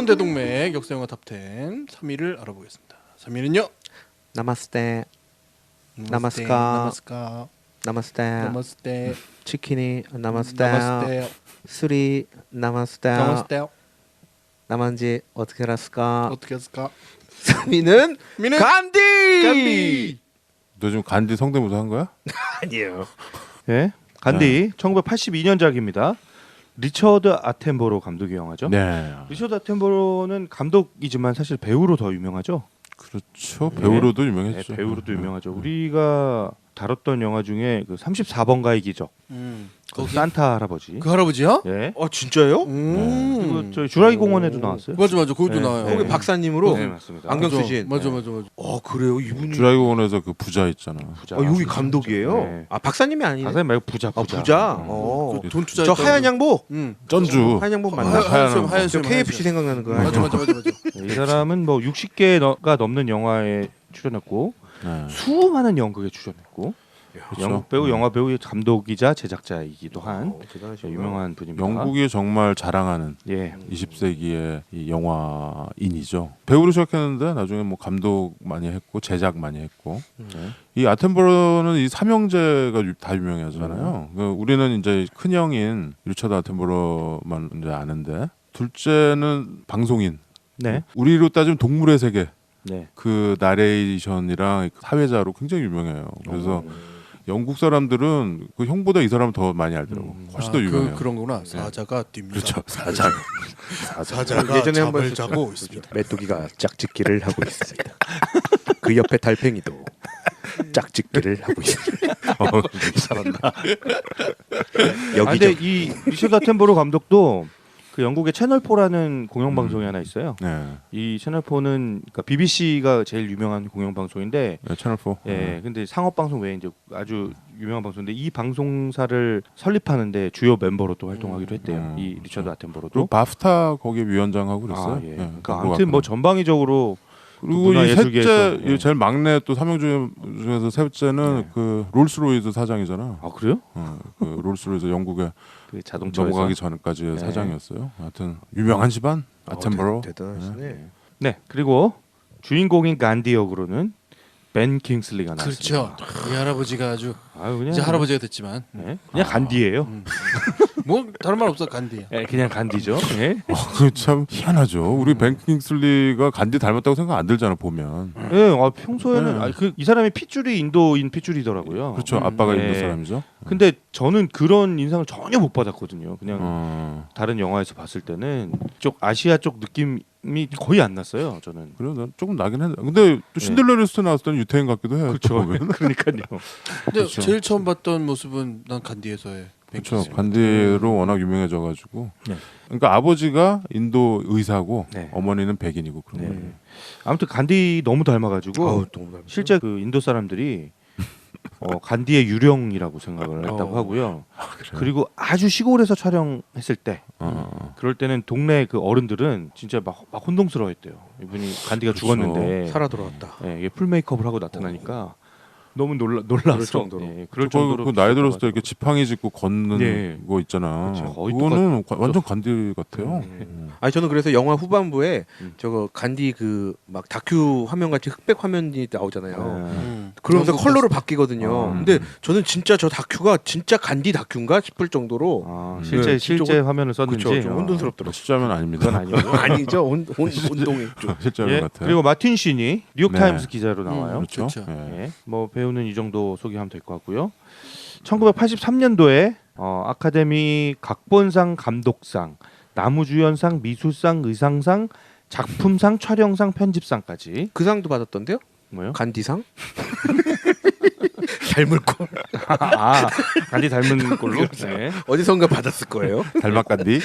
새로운 대동맥 역사영화 탑10 3위를 알아보겠습니다. 3위는요. 나마스테. 나마스테. 나마스카. 나마스테. 나마스테. 치킨이 나마스테. 나마스테. 수리 나마스테. 나마스테. 나만지 어떻게 했을까? 어떻게 했을까? 3위는 간디. 간디. 너 지금 간디 성대모사 한 거야? 아니에요. 예, 간디 1982년작입니다. 리처드 아텐보로 감독의 영화죠. 네. 리처드 아텐보로는 감독이지만 사실 배우로 더 유명하죠. 그렇죠. 배우로도 네, 유명했죠. 배우로도 유명하죠. 우리가 다뤘던 영화 중에 그 34번가의 기적, 그 산타 할아버지. 그 할아버지야? 예. 진짜요? 그리고 저희 주라기 공원에도 나왔어요. 맞아 거기도 네, 나와요. 거기 박사님으로 네, 맞습니다. 안경 맞아. 쓰신. 맞아. 그래요? 이분이 주라기공원에서 그 부자 있잖아. 부자. 여기 감독이에요? 네. 박사님이 아니에요? 가사님 말고 부자. 부자. 그 돈 투자. 저 하얀 양복. 쩐주. 하얀 양복 맞나? 하얀 저 쌤. KFC 생각나는 거. 맞아. 이 사람은 뭐 60개가 넘는 영화에 출연했고 네. 수많은 연극에 출연했고 그렇죠. 영국 배우, 영화 배우, 감독이자 제작자이기도 한 대단하시죠. 유명한 분입니다. 영국이 정말 자랑하는 예. 20세기의 이 영화인이죠. 배우로 시작했는데 나중에 뭐 감독 많이 했고 제작 많이 했고 이 아텐보로는 이 삼형제가 다 유명하잖아요. 우리는 이제 큰 형인 리처드 아텐보로만 이제 아는데 둘째는 방송인. 네. 우리로 따지면 동물의 세계. 네. 그 나레이션이랑 사회자로 굉장히 유명해요. 그래서 영국 사람들은 그 형보다 이 사람 더 많이 알더라고. 훨씬 더 유명해요. 그런 거구나. 사자가 뜁니다. 그렇죠. 사자. 사자가 예전에 한번 잠을 자고 있습니다. 메뚜기가 짝짓기를 하고 있습니다. 그 옆에 달팽이도 짝짓기를 하고 있습니다. 잘한다. 근데 이 리처드 아텐보로 감독도 그 영국의 채널4라는 공영방송이 하나 있어요. 네. 이 채널4는 그러니까 BBC가 제일 유명한 공영방송인데 네, 채널 4. 예, 근데 상업방송 외에 이제 아주 유명한 방송인데 이 방송사를 설립하는데 주요 멤버로 또 활동하기도 했대요. 이 리처드 아텐보로도. 그리고 바프타 거기 위원장하고 그랬어요. 예. 네, 그러니까 그거 아무튼 뭐 같구나. 전방위적으로 그리고 이 문화예술계에서, 셋째, 예. 이 제일 막내 또 삼형 중에서 셋째는 네. 그 롤스로이스 사장이잖아. 아 그래요? 그 롤스로이스 영국에 그 자동차에서 넘어가기 전까지 네. 사장이었어요. 하여튼 유명한 집안 아텐보로. 대단하시네. 네, 그리고 주인공인 간디 역으로는 벤 킹슬리가 나왔습니다. 그렇죠. 이 할아버지가 아주 아유 그냥 이제 할아버지가 됐지만 네, 그냥 간디예요. 뭐 다른 말 없어 간디야. 예, 그냥 간디죠. 예. 참 희한하죠. 우리 벤 킹슬리가 간디 닮았다고 생각 안 들잖아 보면. 예, 평소에는 네. 이 사람이 핏줄이 인도인 핏줄이더라고요. 그렇죠. 아빠가 네. 인도 사람이죠. 근데 저는 그런 인상을 전혀 못 받았거든요. 그냥 다른 영화에서 봤을 때는 쪽 아시아 쪽 느낌이 거의 안 났어요. 저는. 그래, 난 조금 나긴 했는데. 근데 또 신들러 리스트 나왔을 때는 유태인 같기도 해요. 그렇죠. 보면. 그러니까요. 근데 그렇죠. 제일 처음 봤던 모습은 난 간디에서의. 그렇죠. 간디로 워낙 유명해져가지고. 네. 그러니까 아버지가 인도 의사고 네. 어머니는 백인이고 그런 거예요. 네. 아무튼 간디 너무 닮아가지고 너무 닮았어요. 실제 그 인도 사람들이 간디의 유령이라고 생각을 했다고 하고요. 그리고 아주 시골에서 촬영했을 때 그럴 때는 동네 그 어른들은 진짜 막 혼동스러워했대요. 이분이 간디가 그렇죠. 죽었는데 살아 돌아왔다. 예, 이게 풀 메이크업을 하고 나타나니까 너무 놀라서 그럴 정도로. 예, 그럴 정도로 그 나이 들었을 때 이렇게 지팡이 짚고 걷는 네. 거 있잖아. 그렇죠. 거의 그거는 완전 간디 같아요. 아니 저는 그래서 영화 후반부에 음. 저거 간디 그 막 다큐 화면 같이 흑백 화면이 나오잖아요. 그러면서 영국 컬러로 바뀌거든요. 아. 근데 저는 진짜 저 다큐가 진짜 간디 다큐인가 싶을 정도로 실제 실제 화면을 썼는지 그쵸, 좀 혼돈스럽더라고요. 실제하면 아닙니다. 그건 아니고요. 아니죠. 운동이 좀. 실제하는 예, 것 같아요. 그리고 마틴 씬이 뉴욕 타임스 네. 기자로 나와요. 그렇죠. 그렇죠. 예. 예, 뭐 배우는 이 정도 소개하면 될 것 같고요. 1983년도에 아카데미 각본상, 감독상, 나무주연상, 미술상, 의상상, 작품상, 촬영상, 편집상까지. 그 상도 받았던데요? 뭐요? 간디상? 닮을 걸. 간디 닮은 걸로. 네. 어디선가 받았을 거예요. 닮았 간디.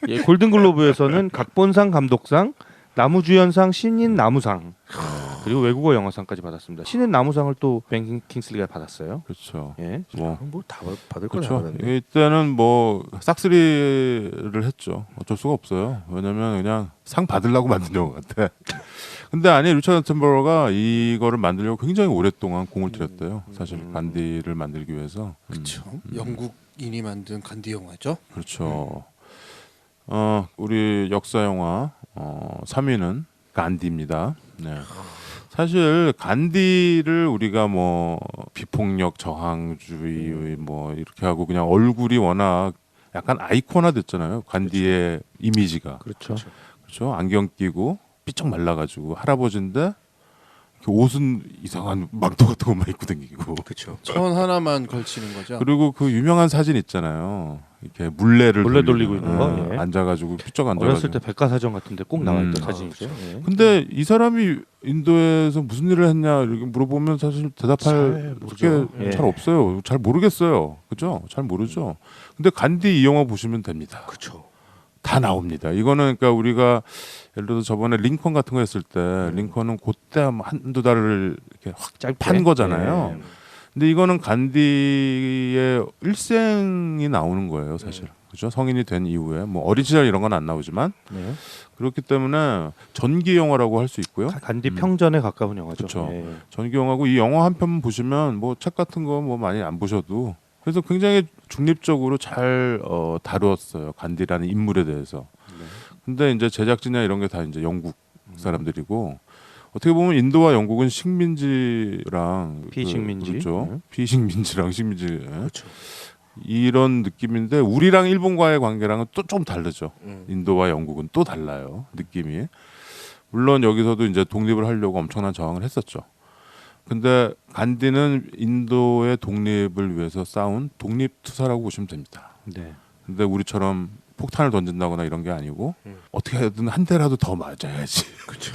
예, 골든글로브에서는 각본상, 감독상, 나무주연상, 신인 나무상, 그리고 외국어 영화상까지 받았습니다. 신인 나무상을 또 벤 킹슬리가 받았어요. 그렇죠. 예. 뭐다 받을 거 다 그렇죠. 받았네. 이때는 뭐 싹쓸이를 했죠. 어쩔 수가 없어요. 왜냐면 그냥 상 받으려고 만든 영화 같아. 근데 아니 리처드 아텐보로가 이거를 만들려고 굉장히 오랫동안 공을 들였대요. 사실 간디를 만들기 위해서. 그렇죠. 영국인이 만든 간디 영화죠. 그렇죠. 우리 역사 영화 3위는 간디입니다. 네. 사실 간디를 우리가 뭐 비폭력 저항주의 뭐 이렇게 하고 그냥 얼굴이 워낙 약간 아이콘화 됐잖아요. 간디의 이미지가. 그렇죠. 그렇죠. 안경 끼고 삐쩍 말라가지고 할아버지인데 옷은 이상한 망토 같은 것만 입고 다니고. 그렇죠. 천 하나만 걸치는 거죠. 그리고 그 유명한 사진 있잖아요. 이렇게 물레 돌리고 있는 거. 예. 앉아가지고 삐쩍 어렸을 앉아가지고. 때 백과사전 같은데 꼭 나와있던 사진이죠. 예. 근데 이 사람이 인도에서 무슨 일을 했냐 이렇게 물어보면 사실 대답할 게 예. 잘 없어요. 잘 모르겠어요. 그죠? 잘 모르죠. 근데 간디 이 영화 보시면 됩니다. 그렇죠. 다 나옵니다. 이거는 그러니까 우리가 예를 들어서 저번에 링컨 같은 거 했을 때 링컨은 그때 한두 달을 이렇게 확 짧게 판 거잖아요. 예. 근데 이거는 간디의 일생이 나오는 거예요, 사실. 그죠? 성인이 된 이후에 뭐 어린 시절 이런 건 안 나오지만 예. 그렇기 때문에 전기 영화라고 할 수 있고요. 간디 평전에 가까운 영화죠. 그쵸. 예. 전기 영화고 이 영화 한 편 보시면 뭐 책 같은 거 뭐 많이 안 보셔도 그래서 굉장히 중립적으로 잘 다루었어요. 간디라는 인물에 대해서. 근데 이제 제작진이나 이런 게 다 이제 영국 사람들이고 어떻게 보면 인도와 영국은 식민지랑 피식민지. 그렇죠. 피식민지랑 식민지 그렇죠. 이런 느낌인데 우리랑 일본과의 관계랑은 또 좀 다르죠. 음. 인도와 영국은 또 달라요. 느낌이. 물론 여기서도 이제 독립을 하려고 엄청난 저항을 했었죠. 근데 간디는 인도의 독립을 위해서 싸운 독립투사라고 보시면 됩니다. 네. 근데 우리처럼 폭탄을 던진다거나 이런 게 아니고 어떻게든 한 대라도 더 맞아야지. 그렇죠.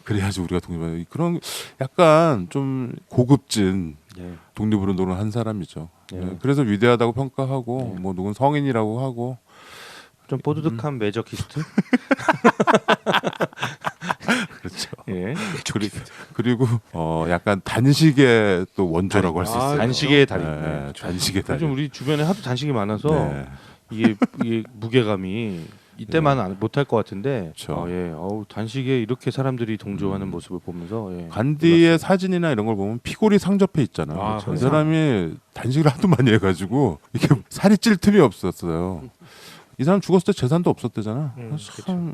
그래야지 우리가 독립을 그런 약간 좀 고급진 예. 독립을 운동을 한 사람이죠. 예. 네, 그래서 위대하다고 평가하고 뭐 누군 성인이라고 하고 좀 뽀드득한 매저키스트. 그렇죠. 예. 그리고 약간 단식의 또 원조라고 할 수 있어요. 단식의 달인. 네, 단식의 달인. 요즘 우리 주변에 하도 단식이 많아서 네. 이게 무게감이 이때만 못할 것 같은데. 그렇죠. 예. 단식에 이렇게 사람들이 동조하는 모습을 보면서 예. 간디의 사진이나 이런 걸 보면 피골이 상접해 있잖아요. 아, 이 사람이 단식을 하도 많이 해가지고 이게 살이 찔 틈이 없었어요. 이 사람 죽었을 때 재산도 없었대잖아. 참,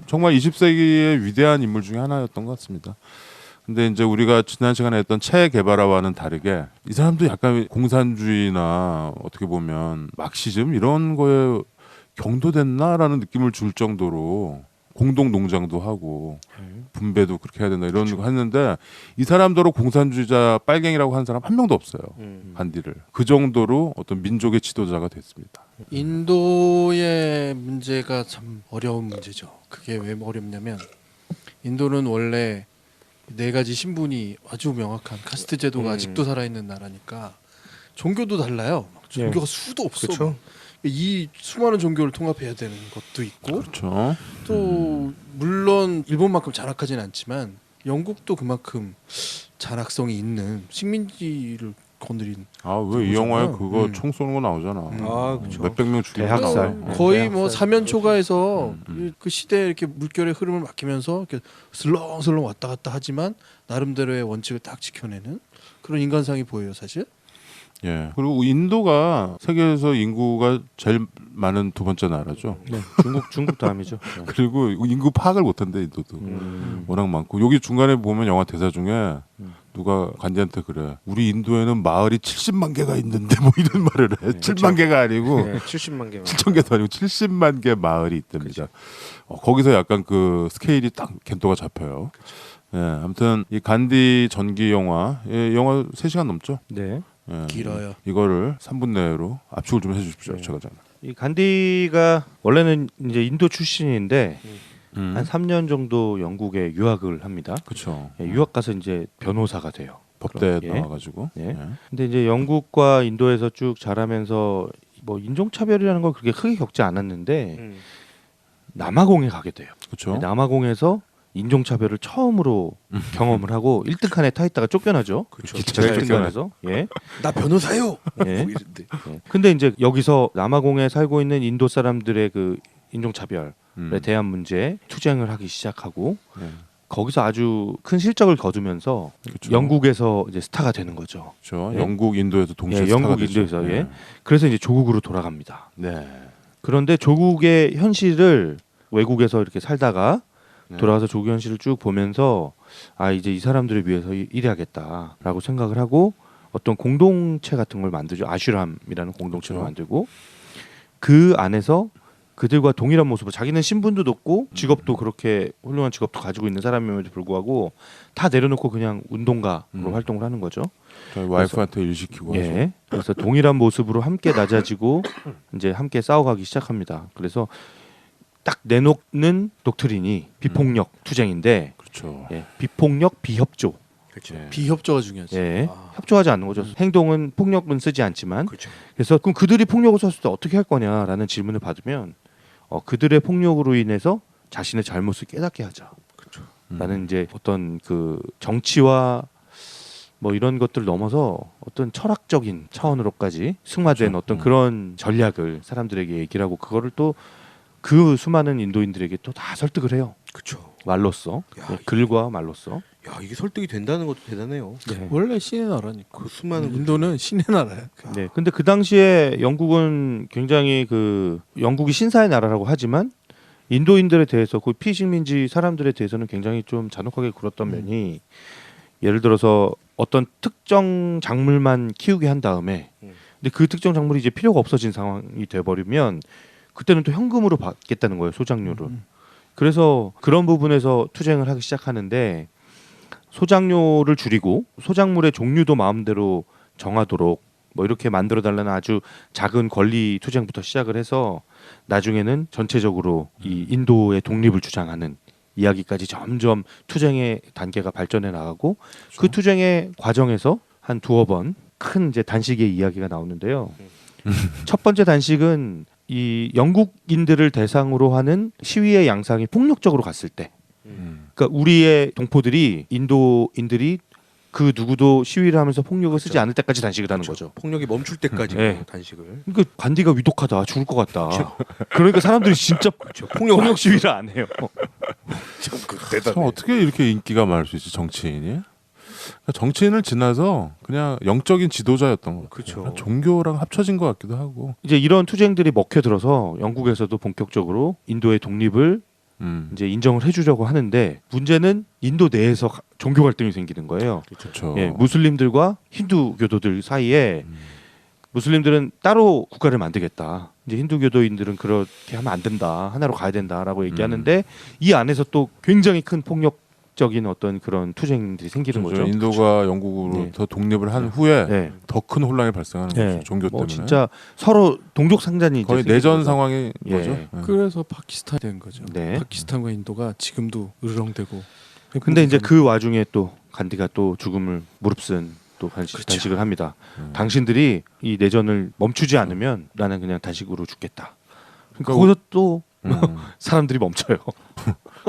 정말 20세기의 위대한 인물 중에 하나였던 것 같습니다. 근데 이제 우리가 지난 시간에 했던 체 게바라와는 다르게 이 사람도 약간 공산주의나 어떻게 보면 막시즘 이런 거에 경도됐나라는 느낌을 줄 정도로 공동 농장도 하고 분배도 그렇게 해야 된다 이런 거 했는데 이 사람대로 공산주의자 빨갱이라고 하는 사람 한 명도 없어요. 간디를 그 정도로 어떤 민족의 지도자가 됐습니다. 인도의 문제가 참 어려운 문제죠. 그게 왜 어렵냐면 인도는 원래 네 가지 신분이 아주 명확한 카스트 제도가 아직도 살아있는 나라니까 종교도 달라요. 종교가 수도 없어. 그렇죠. 이 수많은 종교를 통합해야 되는 것도 있고 그렇죠. 또 물론 일본만큼 잔악하진 않지만 영국도 그만큼 잔악성이 있는 식민지를 건드린 아 왜 이 영화에 그거잖아요. 그거 총 쏘는 거 나오잖아. 아, 그렇죠. 몇백 명 죽이고 대학살. 나와. 거의 뭐 사면 초가에서 음. 그 시대에 이렇게 물결의 흐름을 맡기면서 이렇게 슬렁슬렁 왔다 갔다 하지만 나름대로의 원칙을 딱 지켜내는 그런 인간상이 보여요 사실. 예. 그리고 인도가 세계에서 인구가 제일 많은 두 번째 나라죠. 네. 중국 다음이죠. 네. 그리고 인구 파악을 못한대 인도도. 워낙 많고 여기 중간에 보면 영화 대사 중에 누가 간디한테 그래. 우리 인도에는 마을이 70만 개가 있는데 뭐 이런 말을 해. 7만 개가 아니고 네, 70만 개만. 7천 개도 아니고 70만 개 마을이 있답니다. 거기서 약간 그 스케일이 딱 겐토가 잡혀요. 예, 아무튼 이 간디 전기 영화, 영화 3시간 넘죠? 네. 예, 길어요. 이거를 3분 내로 압축을 좀 해주십시오, 제가 좀. 이 간디가 원래는 이제 인도 출신인데 한 3년 정도 영국에 유학을 합니다. 그렇죠. 예, 유학 가서 이제 변호사가 돼요. 법대 예. 나와가지고. 예. 예. 근데 이제 영국과 인도에서 쭉 자라면서 뭐 인종차별이라는 걸 그렇게 크게 겪지 않았는데 남아공에 가게 돼요. 그렇죠. 남아공에서 인종차별을 처음으로 경험을 하고 1등 칸에 타 있다가 쫓겨나죠. 그렇죠. 기차에 1등 칸에서. 예. 나 변호사요. 예. 뭐 이런데. 예. 근데 이제 여기서 남아공에 살고 있는 인도 사람들의 그 인종차별에 대한 문제에 투쟁을 하기 시작하고 예. 거기서 아주 큰 실적을 거두면서 그렇죠. 영국에서 이제 스타가 되는 거죠. 그렇죠. 예. 영국, 인도에서 동시에 예, 스타가 영국, 되죠. 인도에서 예. 그래서 이제 조국으로 돌아갑니다. 네. 그런데 조국의 현실을 외국에서 이렇게 살다가 네. 돌아와서 조국 현실을 쭉 보면서 아 이제 이 사람들을 위해서 일해야겠다라고 생각을 하고 어떤 공동체 같은 걸 만들죠. 아슈람이라는 공동체를 그렇죠. 만들고 그 안에서 그들과 동일한 모습으로 자기는 신분도 높고 직업도 그렇게 훌륭한 직업도 가지고 있는 사람임에도 불구하고 다 내려놓고 그냥 운동가로 활동을 하는 거죠. 저희 와이프한테 일 시키고 하죠. 예. 그래서 동일한 모습으로 함께 낮아지고 이제 함께 싸워가기 시작합니다. 그래서 딱 내놓는 독트린이 비폭력 투쟁인데 그렇죠. 예. 비폭력 비협조. 그렇죠. 예. 비협조가 중요하지. 예. 아. 협조하지 않는 거죠. 행동은 폭력은 쓰지 않지만 그렇죠. 그래서 그럼 그들이 폭력을 썼을 때 어떻게 할 거냐라는 질문을 받으면 그들의 폭력으로 인해서 자신의 잘못을 깨닫게 하자. 그렇죠. 라는 이제 어떤 그 정치와 뭐 이런 것들 넘어서 어떤 철학적인 차원으로까지 승화된 그렇죠. 어떤 그런 전략을 사람들에게 얘기를 하고 그거를 또 그 수많은 인도인들에게 또 다 설득을 해요. 그렇죠. 말로써 야, 예, 글과 말로써. 야 이게 설득이 된다는 것도 대단해요. 네. 원래 신의 나라니까. 그 수많은 인도는 신의 나라야. 네. 근데 그 당시에 영국은 굉장히 그 영국이 신사의 나라라고 하지만 인도인들에 대해서 그 피식민지 사람들에 대해서는 굉장히 좀 잔혹하게 굴었던 면이 예를 들어서 어떤 특정 작물만 키우게 한 다음에 근데 그 특정 작물이 이제 필요가 없어진 상황이 돼 버리면 그때는 또 현금으로 받겠다는 거예요, 소작료를. 그래서 그런 부분에서 투쟁을 하기 시작하는데 소작료를 줄이고 소작물의 종류도 마음대로 정하도록 뭐 이렇게 만들어 달라는 아주 작은 권리 투쟁부터 시작을 해서 나중에는 전체적으로 이 인도의 독립을 주장하는 이야기까지 점점 투쟁의 단계가 발전해 나가고 그 투쟁의 과정에서 한 두어 번 큰 이제 단식의 이야기가 나오는데요. 첫 번째 단식은 이 영국인들을 대상으로 하는 시위의 양상이 폭력적으로 갔을 때, 그러니까 우리의 동포들이 인도인들이 그 누구도 시위를 하면서 폭력을 쓰지 않을 때까지 단식을 하는 거죠. 폭력이 멈출 때까지 네. 단식을. 그러니까 관디가 위독하다, 죽을 것 같다. 그러니까 사람들이 진짜 폭력 시위를 안 해요. 참 참 어떻게 이렇게 인기가 많을 수 있지 정치인이? 그러니까 정치인을 지나서 그냥 영적인 지도자였던 것 같아요. 그렇죠. 종교랑 합쳐진 것 같기도 하고. 이제 이런 투쟁들이 먹혀들어서 영국에서도 본격적으로 인도의 독립을 이제 인정을 해주려고 하는데 문제는 인도 내에서 종교 갈등이 생기는 거예요. 그렇죠. 예, 무슬림들과 힌두교도들 사이에 무슬림들은 따로 국가를 만들겠다. 이제 힌두교도인들은 그렇게 하면 안 된다. 하나로 가야 된다라고 얘기하는데 이 안에서 또 굉장히 큰 폭력적인 어떤 그런 투쟁들이 생기는 그렇죠. 거죠. 인도가 영국으로부터 네. 독립을 한 후에 네. 더 큰 혼란이 발생하는 네. 거죠. 종교 뭐 때문에. 진짜 서로 동족 상잔이 이제 거의 생기는 내전 거죠. 상황인 예. 거죠. 네. 그래서 파키스탄이 된 거죠. 네. 파키스탄과 인도가 지금도 으르렁대고. 근데 이제 그 와중에 또 간디가 또 죽음을 무릅쓴 또 단식을 합니다. 당신들이 이 내전을 멈추지 않으면 나는 그냥 단식으로 죽겠다. 그러니까 거기서 또 사람들이 멈춰요.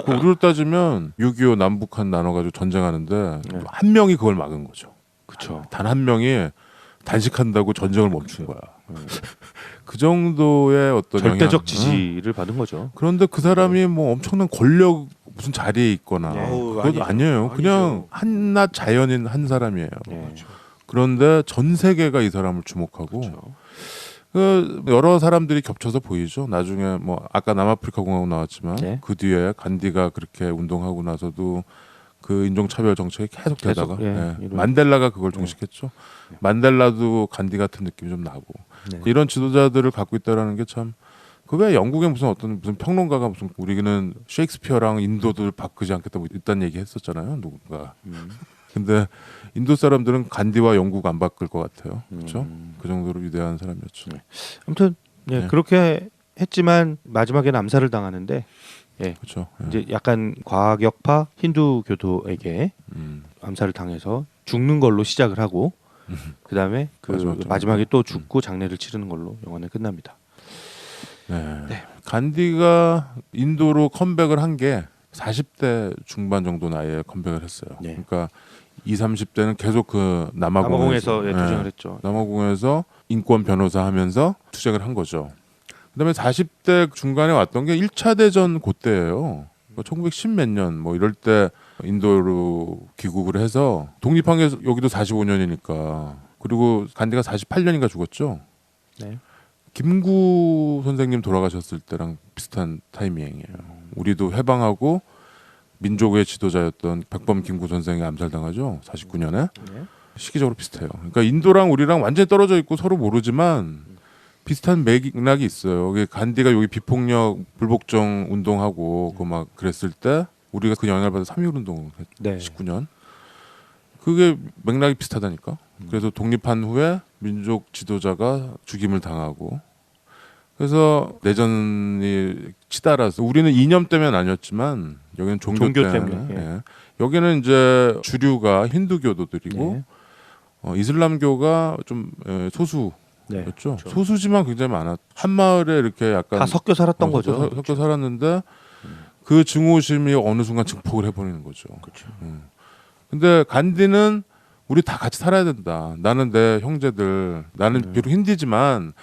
우리로 따지면 6.25 남북한 나눠가지고 전쟁하는데 네. 한 명이 그걸 막은 거죠. 그렇죠. 단 한 명이 단식한다고 전쟁을 멈춘 거야. 그 정도의 어떤 절대적 영향. 지지를 받은 거죠. 그런데 그 사람이 뭐 엄청난 권력 무슨 자리에 있거나 네. 그것도 아니죠. 아니에요. 그냥 아니죠. 한낱 자연인 한 사람이에요. 네. 그런데 전 세계가 이 사람을 주목하고 그렇죠. 그 여러 사람들이 겹쳐서 보이죠. 나중에 뭐 아까 남아프리카 공화국 나왔지만 네. 그 뒤에 간디가 그렇게 운동하고 나서도 그 인종차별 정책이 계속 되다가 예, 예. 이런- 만델라가 그걸 종식했죠. 만델라도 간디 같은 느낌이 좀 나고 네. 이런 지도자들을 갖고 있다라는 게 참 그 왜 영국에 무슨 평론가가 무슨 우리는 셰익스피어랑 인도를 바꾸지 않겠다 뭐 이딴 얘기 했었잖아요. 누군가. 근데 인도 사람들은 간디와 영국 안 바꿀 것 같아요. 그렇죠? 그 정도로 위대한 사람이었죠. 네. 아무튼 예, 네. 그렇게 했지만 마지막에는 암살을 당하는데 그렇죠. 예. 이제 약간 과격파 힌두교도에게 암살을 당해서 죽는 걸로 시작을 하고 그 다음에 그 마지막 마지막에 또 죽고 장례를 치르는 걸로 영화는 끝납니다. 네. 간디가 인도로 컴백을 한 게 40대 중반 정도 나이에 컴백을 했어요. 네. 그러니까 20, 30대는 계속 그 남아공에서 남아공에서 투쟁을 했죠. 남아공에서 인권 변호사 하면서 투쟁을 한 거죠. 그다음에 40대 중간에 왔던 게 1차 대전 그때예요. 1910 몇 년 뭐 이럴 때 인도로 귀국을 해서 독립한 게 여기도 45년이니까 그리고 간디가 48년인가 죽었죠. 네. 김구 선생님 돌아가셨을 때랑 비슷한 타이밍이에요. 우리도 해방하고 민족의 지도자였던 백범 김구 선생이 암살당하죠. 49년에. 네. 시기적으로 비슷해요. 그러니까 인도랑 우리랑 완전히 떨어져 있고 서로 모르지만 비슷한 맥락이 있어요. 간디가 여기 비폭력 불복종 운동하고 그 막 그랬을 때 우리가 그 영향을 받아 3.1 운동을 했죠. 네. 19년. 그게 맥락이 비슷하다니까. 그래서 독립한 후에 민족 지도자가 죽임을 당하고 그래서 내전이 치달아서 우리는 이념 때문에 아니었지만 여기는 종교 때문에. 예. 여기는 이제 주류가 힌두교도들이고 네. 이슬람교가 좀 소수였죠. 네. 그렇죠. 소수지만 굉장히 많았. 한 마을에 이렇게 약간 다 섞여 살았던 거죠. 섞여 살았는데 그 증오심이 어느 순간 증폭을 해버리는 거죠. 그렇죠. 근데 간디는 우리 다 같이 살아야 된다. 나는 내 형제들, 나는 비록 힌두지만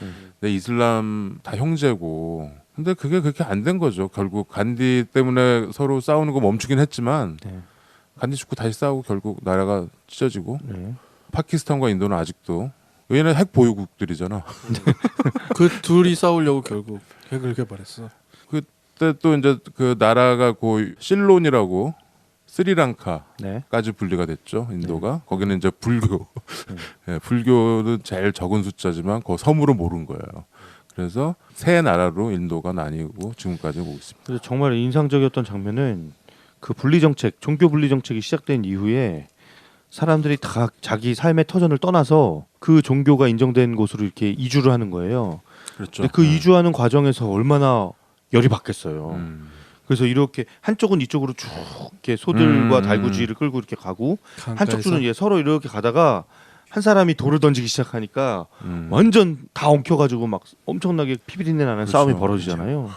내 이슬람 다 형제고. 근데 그게 그렇게 안 된 거죠. 결국 간디 때문에 서로 싸우는 거 멈추긴 했지만 네. 간디 죽고 다시 싸우고 결국 나라가 찢어지고 네. 파키스탄과 인도는 아직도 얘는 핵 보유국들이잖아. 그 둘이 싸우려고 결국 핵을 개발했어. 그때 또 이제 그 나라가 그 실론이라고 스리랑카까지 네. 분리가 됐죠. 인도가 거기는 이제 불교, 예, 불교는 제일 적은 숫자지만 그 섬으로 모른 거예요. 그래서 세 나라로 인도가 나뉘고 지금까지 오고 있습니다. 그래서 정말 인상적이었던 장면은 그 분리 정책, 종교 분리 정책이 시작된 이후에 사람들이 다 자기 삶의 터전을 떠나서 그 종교가 인정된 곳으로 이렇게 이주를 하는 거예요. 그렇죠. 근데 그 이주하는 과정에서 얼마나 열이 받겠어요. 그래서 이렇게 한쪽은 이쪽으로 쭉 이렇게 소들과 달구지를 끌고 이렇게 가고 한쪽 줄은 서로 이렇게 가다가 한 사람이 돌을 던지기 시작하니까 완전 다 엉켜가지고 막 엄청나게 피비린내 나는 그렇죠. 싸움이 벌어지잖아요.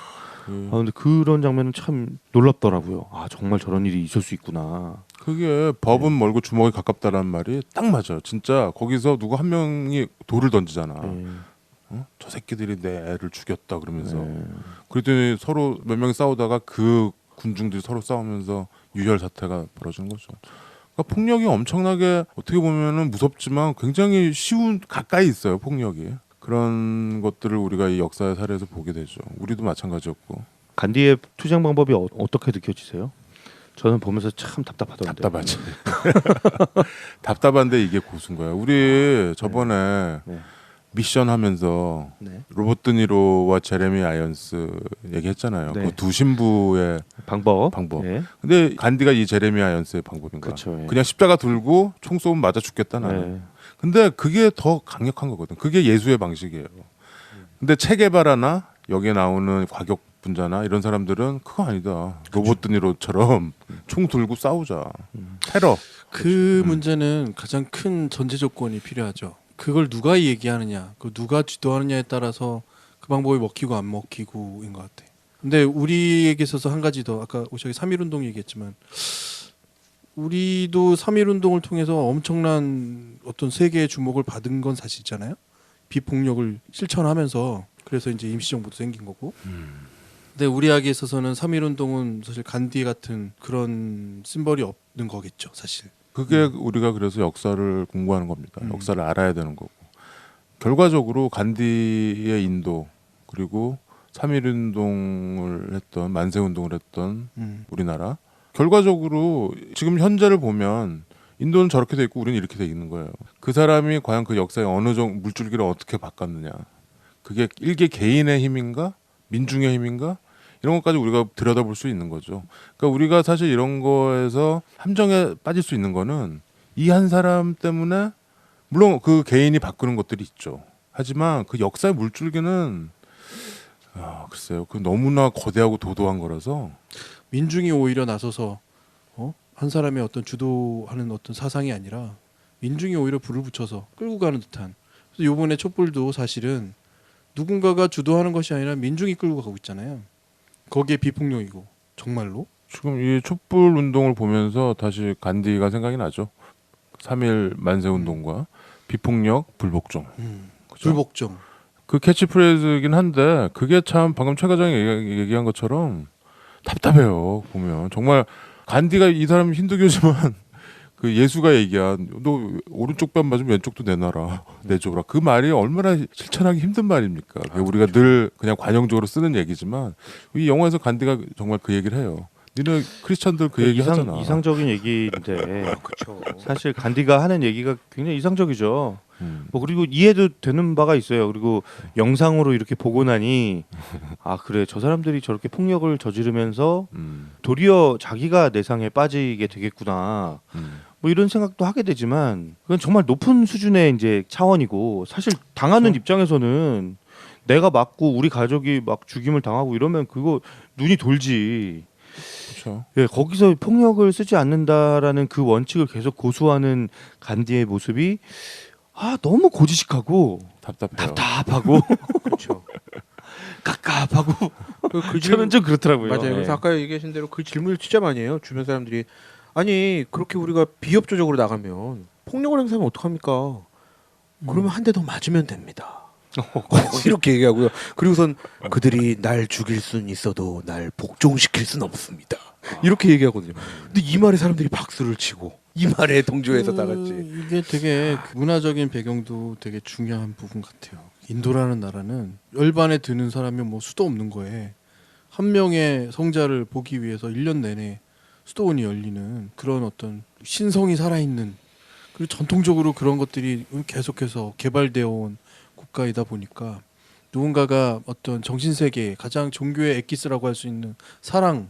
근데 그런 장면은 참 놀랍더라고요. 아 정말 저런 일이 있을 수 있구나. 그게 법은 멀고 주먹이 가깝다라는 말이 딱 맞아요. 진짜 거기서 누구 한 명이 돌을 던지잖아. 네. 저 새끼들이 내 애를 죽였다 그러면서 네. 그랬더니 서로 몇 명이 싸우다가 그 군중들이 서로 싸우면서 유혈 사태가 벌어지는 거죠. 그러니까 폭력이 엄청나게 어떻게 보면은 무섭지만 굉장히 쉬운 가까이 있어요. 폭력이 그런 것들을 우리가 이 역사의 사례에서 보게 되죠. 우리도 마찬가지였고. 간디의 투쟁 방법이 어떻게 느껴지세요? 저는 보면서 참 답답하던데. 답답하지. 답답한데 이게 고수인 거야. 우리 저번에 네. 미션 하면서 네. 로버트 드니로와 제레미 아이언스 얘기했잖아요. 네. 그 두 신부의 방법. 방법. 네. 근데 간디가 이 제레미 아이언스의 방법인 거야. 그렇죠. 예. 그냥 십자가 들고 총 쏘면 맞아 죽겠다 나는. 네. 근데 그게 더 강력한 거거든. 그게 예수의 방식이에요. 근데 체게바라나 여기에 나오는 과격 분자나 이런 사람들은 그거 아니다. 로버트 드니로처럼 총 들고 싸우자. 테러. 그 문제는 가장 큰 전제 조건이 필요하죠. 그걸 누가 얘기하느냐, 그 누가 주도하느냐에 따라서 그 방법이 먹히고 안 먹히고인 것 같아. 근데 우리에게 있어서 한 가지 더 아까 오셔기 3.1 운동 얘기했지만 우리도 3.1 운동을 통해서 엄청난 어떤 세계의 주목을 받은 건 사실이잖아요. 비폭력을 실천하면서 그래서 이제 임시정부도 생긴 거고. 근데 우리에게 있어서는 3.1 운동은 사실 간디 같은 그런 심벌이 없는 거겠죠, 사실. 그게 우리가 그래서 역사를 공부하는 겁니다. 역사를 알아야 되는 거고. 결과적으로 간디의 인도 그리고 3.1 운동을 했던 만세 운동을 했던 우리나라 결과적으로 지금 현재를 보면 인도는 저렇게 돼 있고 우리는 이렇게 돼 있는 거예요. 그 사람이 과연 그 역사의 어느 정도 물줄기를 어떻게 바꿨느냐. 그게 일개 개인의 힘인가 민중의 힘인가 이런 것까지 우리가 들여다볼 수 있는 거죠. 그러니까 우리가 사실 이런 거에서 함정에 빠질 수 있는 거는 이 한 사람 때문에 물론 그 개인이 바꾸는 것들이 있죠. 하지만 그 역사의 물줄기는 글쎄요. 그 너무나 거대하고 도도한 거라서 민중이 오히려 나서서 한 사람의 어떤 주도하는 어떤 사상이 아니라 민중이 오히려 불을 붙여서 끌고 가는 듯한. 그래서 이번에 촛불도 사실은 누군가가 주도하는 것이 아니라 민중이 끌고 가고 있잖아요. 거기에 비폭력이고 정말로. 지금 이 촛불 운동을 보면서 다시 간디가 생각이 나죠. 3.1 만세 운동과 비폭력, 불복종. 그죠? 불복종. 그 캐치프레이즈이긴 한데 그게 참 방금 최 과장이 얘기한 것처럼 답답해요. 보면 정말 간디가 이 사람 힌두교지만 그 예수가 얘기한 너 오른쪽 뺨 맞으면 왼쪽도 내놔라 내줘라 그 말이 얼마나 실천하기 힘든 말입니까? 우리가 늘 그냥 관용적으로 쓰는 얘기지만 이 영화에서 간디가 정말 그 얘기를 해요. 니네 크리스찬들 그 얘기 하잖아. 이상적인 얘기인데 그렇죠. 사실 간디가 하는 얘기가 굉장히 이상적이죠. 뭐 그리고 이해도 되는 바가 있어요. 그리고 영상으로 이렇게 보고 나니 아 그래 저 사람들이 저렇게 폭력을 저지르면서 도리어 자기가 내상에 빠지게 되겠구나. 뭐 이런 생각도 하게 되지만 그건 정말 높은 수준의 이제 차원이고 사실 당하는 입장에서는 내가 맞고 우리 가족이 막 죽임을 당하고 이러면 그거 눈이 돌지. 그렇죠. 예, 거기서 폭력을 쓰지 않는다라는 그 원칙을 계속 고수하는 간디의 모습이 아 너무 고지식하고 답답해요. 답답하고 그렇죠. 갑갑하고 그 저는 좀 그렇더라고요. 맞아요. 예. 그래서 아까 얘기하신 대로 그 질문을 진짜 많이 해요. 주변 사람들이 아니 그렇게 우리가 비협조적으로 나가면 폭력을 행사하면 어떡합니까? 그러면 한 대 더 맞으면 됩니다. 이렇게 얘기하고요. 그리고선 그들이 날 죽일 순 있어도 날 복종시킬 순 없습니다. 이렇게 얘기하거든요. 근데 이 말에 사람들이 박수를 치고 이 말에 동조해서 나갔지. 이게 되게 그 문화적인 배경도 되게 중요한 부분 같아요. 인도라는 나라는 열반에 드는 사람이 뭐 수도 없는 거에 한 명의 성자를 보기 위해서 1년 내내 수도원이 열리는 그런 어떤 신성이 살아있는 그리고 전통적으로 그런 것들이 계속해서 개발되어 온 국가이다 보니까 누군가가 어떤 정신세계 가장 종교의 엑기스라고 할 수 있는 사랑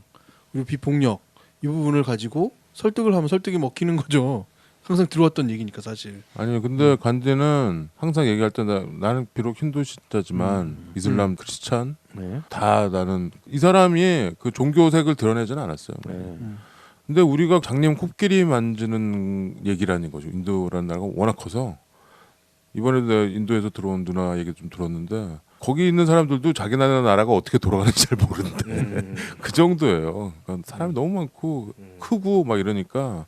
그리고 비폭력 이 부분을 가지고 설득을 하면 설득이 먹히는 거죠. 항상 들어왔던 얘기니까 사실. 아니 근데 간디는 항상 얘기할 때 나는 비록 힌두 신자지만 이슬람 크리스찬 네. 다 나는 이 사람이 그 종교색을 드러내지는 않았어요. 네. 근데 우리가 장님 코끼리 만지는 얘기라는 거죠. 인도라는 나라가 워낙 커서 이번에 내가 인도에서 들어온 누나 얘기 좀 들었는데 거기 있는 사람들도 자기 나라가 어떻게 돌아가는지 잘 모르는데 그 정도예요. 그러니까 사람이 너무 많고 크고 막 이러니까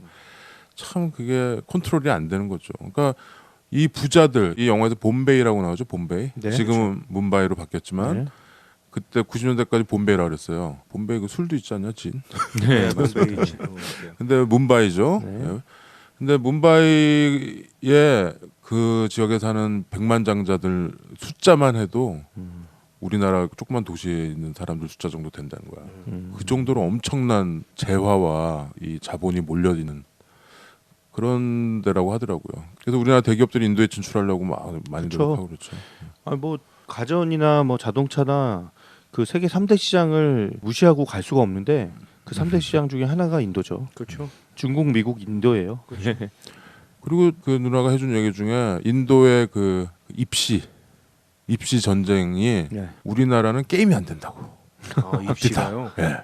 참 그게 컨트롤이 안 되는 거죠. 그러니까 이 부자들 이 영화에서 봄베이라고 나오죠. 봄베이. 네, 지금은 뭄바이로 바뀌었지만 네. 그때 90년대까지 봄베이라 그랬어요. 봄베이 그 술도 있지 않냐 진. 네. 근데 뭄바이죠. 네. 예. 근데 뭄바이에 그 지역에 사는 백만장자들 숫자만 해도 우리나라 조그만 도시에 있는 사람들 숫자 정도 된다는 거야. 그 정도로 엄청난 재화와 이 자본이 몰려있는 그런 데라고 하더라고요. 그래서 우리나라 대기업들이 인도에 진출하려고 막 많이 그쵸. 노력하고 그렇죠. 뭐 가전이나 뭐 자동차나 그 세계 3대 시장을 무시하고 갈 수가 없는데 그 3대 시장 중에 하나가 인도죠. 그렇죠. 중국, 미국, 인도예요. 그리고 그 누나가 해준 얘기 중에 인도의 그 입시 전쟁이 네. 우리나라는 게임이 안 된다고. 아, 입시가요. 예.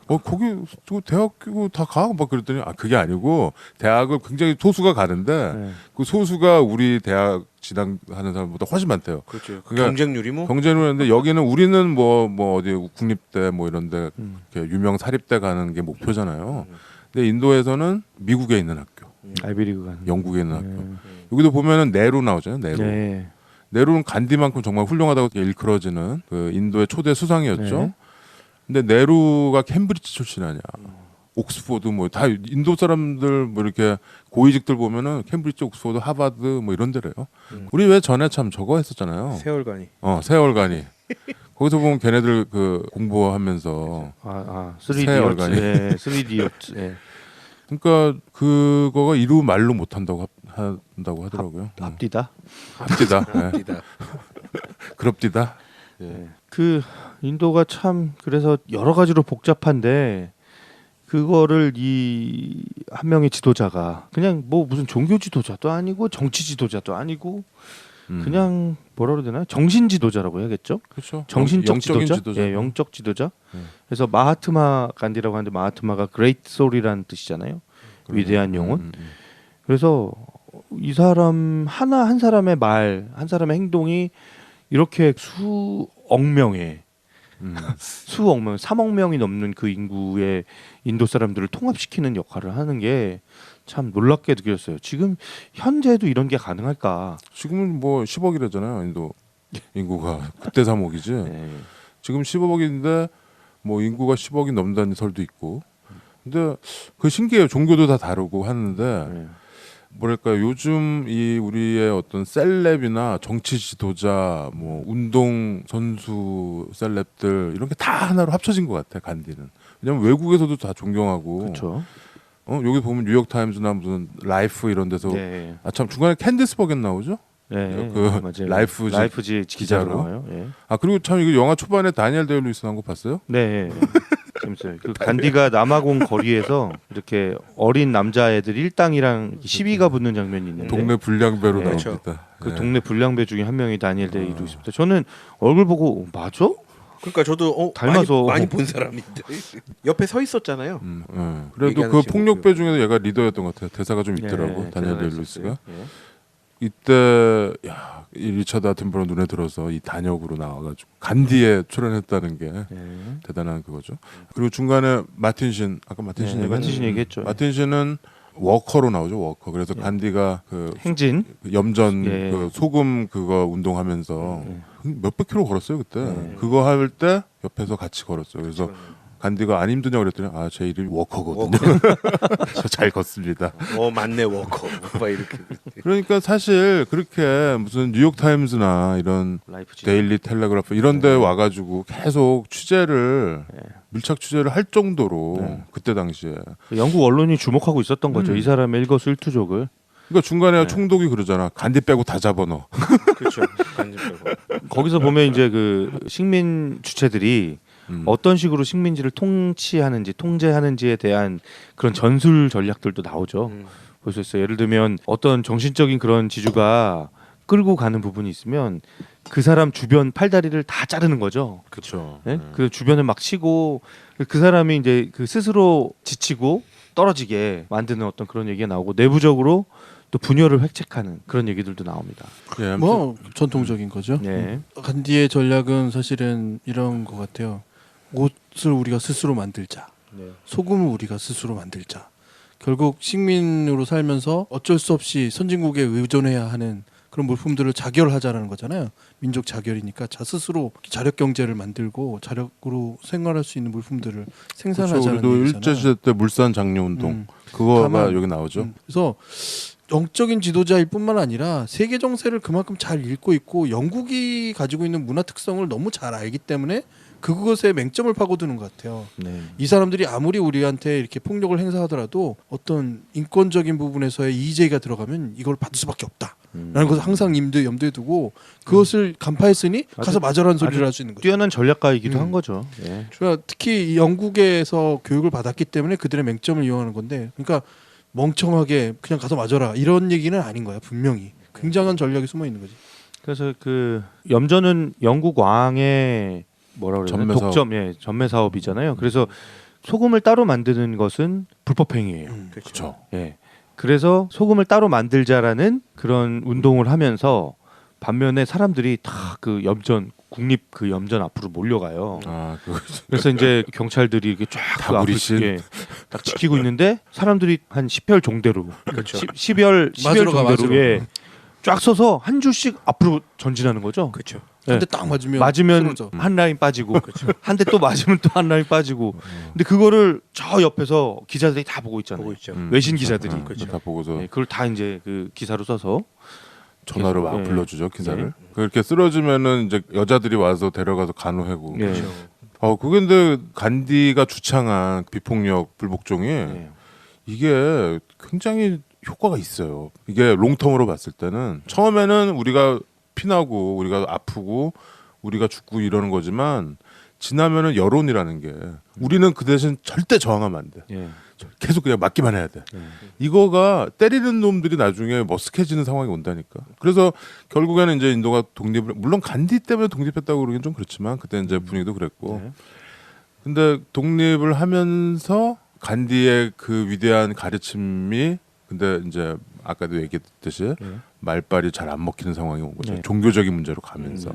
거기 저 대학교 다 가? 막 그랬더니 그게 아니고 대학을 굉장히 소수가 가는데 네. 그 소수가 우리 대학 진학하는 사람보다 훨씬 많대요. 그렇죠. 그러니까 경쟁률이 뭐 경제는데 여기는 우리는 뭐 어디 국립대 뭐 이런데 이렇게 유명 사립대 가는 게 목표잖아요. 근데 인도에서는 미국에 있는 학교, 아이비리그 가는. 영국에 있는 학교. 여기도 보면은 네루 나오잖아요. 네루. 네. 네루는 간디만큼 정말 훌륭하다고 일컬어지는 그 인도의 초대 수상이었죠. 네. 근데 네루가 캠브리지 출신 아니야. 옥스포드 뭐 다 인도 사람들 뭐 이렇게 고위직들 보면은 캠브리지, 옥스포드, 하버드 뭐 이런 데래요. 우리 왜 전에 참 저거 했었잖아요. 세월간이. 세월간이. 거기서 보면 걔네들 그 공부하면서 3D 세월간이. 네, 3D였지. 네. 그러니까 그거가 이루 말로 못 한다고 하더라고요. 앞뒤다. 합디다. 네. 합디다. 그럽디다. 그 인도가 참 그래서 여러 가지로 복잡한데 그거를 이 한 명의 지도자가 그냥 뭐 무슨 종교 지도자도 아니고 정치 지도자도 아니고 그냥 뭐라 그래야 되나 정신 지도자라고 해야겠죠? 그렇죠. 정신적 영적인 지도자? 예, 영적 지도자. 그래서 마하트마 간디라고 하는데 마하트마가 great soul이라는 뜻이잖아요. 위대한 영혼. 그래서 이 사람 한 사람의 말, 한 사람의 행동이 이렇게 수억 명의 3억 명이 넘는 그 인구의 인도 사람들을 통합시키는 역할을 하는 게 참 놀랍게 느껴졌어요. 지금 현재도 이런 게 가능할까? 지금은 뭐 10억이라잖아요. 인도 인구가 그때 3억이지. 네. 지금 15억인데 뭐 인구가 10억이 넘는다는 설도 있고. 근데 그 신기해요. 종교도 다 다르고 하는데 네. 뭐랄까 요즘 이 우리의 어떤 셀럽이나 정치 지도자, 뭐 운동 선수 셀럽들 이런 게 다 하나로 합쳐진 것 같아. 간디는. 왜냐면 외국에서도 다 존경하고. 그렇죠. 여기 보면 뉴욕 타임즈나 무슨 라이프 이런 데서 네. 아 참 중간에 캔디스 버겟 나오죠? 네. 그 맞아요. 라이프지 라이프지 기자로 기자로. 나와요. 예. 아 그리고 참 이거 영화 초반에 다니엘 데이 루이스 나온 거 봤어요? 네. 재밌어요. 그 간디가 남아공 거리에서 이렇게 어린 남자애들 일당이랑 시비가 붙는 장면이 있는데 동네 불량배로 네. 나옵니다. 그 네. 동네 불량배 중에 한 명이 다니엘 데이 루이스입니다. 저는 얼굴 보고 맞아? 그러니까 저도 닮아서. 많이 본 사람인데 옆에 서 있었잖아요. 그래도 얘기하는 그 친구. 폭력배 중에서 얘가 리더였던 것 같아요. 대사가 좀 예, 있더라고. 다니엘 데이 대단했었어요. 루이스가. 예. 이때 야, 이 리처드 아튼버러 눈에 들어서 이 단역으로 나와가지고 간디에 출연했다는 게 예. 대단한 그거죠. 그리고 중간에 마틴 신 아까 마틴 신 네, 얘기했죠. 마틴 신 얘기했죠. 마틴 신은 워커로 나오죠. 워커. 그래서 예. 간디가 그 행진. 염전 예. 그 소금 그거 운동하면서 몇백 킬로 걸었어요 그때. 예. 그거 할 때 옆에서 같이 걸었어요. 그래서 간디가 안 힘드냐 그랬더니 아 제 이름이 워커거든요. 저 잘 걷습니다. 맞네 워커. 막 이렇게. 그러니까 사실 그렇게 무슨 뉴욕 타임즈나 이런 라이프지. 데일리 텔레그래프 이런 데 와가지고 계속 취재를 밀착 취재를 할 정도로 네. 그때 당시에 영국 언론이 주목하고 있었던 거죠. 이 사람의 일거수일투족을. 그러니까 중간에 네. 총독이 그러잖아. 간디 빼고 다 잡아넣어. 그렇죠. 간지 빼고. 거기서 보면 이제 그 식민 주체들이 어떤 식으로 식민지를 통치하는지 통제하는지에 대한 그런 전술 전략들도 나오죠. 보셨어요. 예를 들면 어떤 정신적인 그런 지주가 끌고 가는 부분이 있으면 그 사람 주변 팔다리를 다 자르는 거죠. 그렇죠. 네? 그 주변을 막 치고 그 사람이 이제 그 스스로 지치고 떨어지게 만드는 어떤 그런 얘기가 나오고 내부적으로 또 분열을 획책하는 그런 얘기들도 나옵니다. 예, 아무튼 뭐 전통적인 거죠. 네. 간디의 전략은 사실은 이런 것 같아요. 옷을 우리가 스스로 만들자. 소금을 우리가 스스로 만들자. 결국 식민으로 살면서 어쩔 수 없이 선진국에 의존해야 하는 그런 물품들을 자결하자라는 거잖아요. 민족 자결이니까 자 스스로 자력 경제를 만들고 자력으로 생활할 수 있는 물품들을 그렇죠. 생산하자는 우리도 얘기잖아요. 일제 시대 때 물산 장려 운동 그거가 다만, 여기 나오죠. 그래서 영적인 지도자일 뿐만 아니라 세계 정세를 그만큼 잘 읽고 있고 영국이 가지고 있는 문화 특성을 너무 잘 알기 때문에 그것에 맹점을 파고드는 것 같아요. 네. 이 사람들이 아무리 우리한테 이렇게 폭력을 행사하더라도 어떤 인권적인 부분에서의 이의제기가 들어가면 이걸 받을 수밖에 없다. 라는 것을 항상 염두에 두고 그것을 간파했으니 가서 맞아라는 소리를 할 수 있는 거죠. 뛰어난 전략가이기도 한 거죠. 예. 그러니까 특히 이 영국에서 교육을 받았기 때문에 그들의 맹점을 이용하는 건데 그러니까 멍청하게 그냥 가서 맞아라 이런 얘기는 아닌 거야. 분명히 굉장한 전략이 숨어 있는 거지. 그래서 그 염전은 영국 왕의 뭐라 그러나 전매 사업. 독점, 전매 사업이잖아요. 그래서 소금을 따로 만드는 것은 불법 행위예요. 그렇죠. 예. 그래서 소금을 따로 만들자라는 그런 운동을 하면서 반면에 사람들이 다 그 염전 국립 그 염전 앞으로 몰려가요. 아, 그래서 이제 경찰들이 이렇게 쫙 그 앞을 다구리신. 딱 지키고 있는데 사람들이 한 10혈 종대로 그렇죠. 10혈 맞으러 가, 종대로 맞으러. 예, 쫙 서서 한 줄씩 앞으로 전진하는 거죠. 그렇죠. 예. 근데 딱 맞으면 맞으면 쓰러져. 한 라인 빠지고 한 대 또 맞으면 또 한 라인 빠지고 근데 그거를 저 옆에서 기자들이 다 보고 있잖아요. 보고 있죠. 외신 기자들이 그렇죠. 다 보고서 네, 그걸 다 이제 그 기사로 써서 전화로 막 예. 불러주죠 기사를. 예. 그렇게 쓰러지면은 이제 여자들이 와서 데려가서 간호하고. 예. 그렇죠. 그게 근데 간디가 주창한 비폭력 불복종이 예. 이게 굉장히 효과가 있어요. 이게 롱텀으로 봤을 때는 처음에는 우리가 피나고 우리가 아프고 우리가 죽고 이러는 거지만 지나면은 여론이라는 게 우리는 그 대신 절대 저항하면 안 돼. 예. 계속 그냥 맞기만 해야 돼. 이거가 때리는 놈들이 나중에 머쓱해지는 상황이 온다니까. 그래서 결국에는 이제 인도가 독립을 물론 간디 때문에 독립했다고 그러긴 좀 그렇지만 그때 이제 분위기도 그랬고. 네. 근데 독립을 하면서 간디의 그 위대한 가르침이 근데 이제 아까도 얘기했듯이 말빨이 잘 안 먹히는 상황이 온 거죠. 네. 종교적인 문제로 가면서.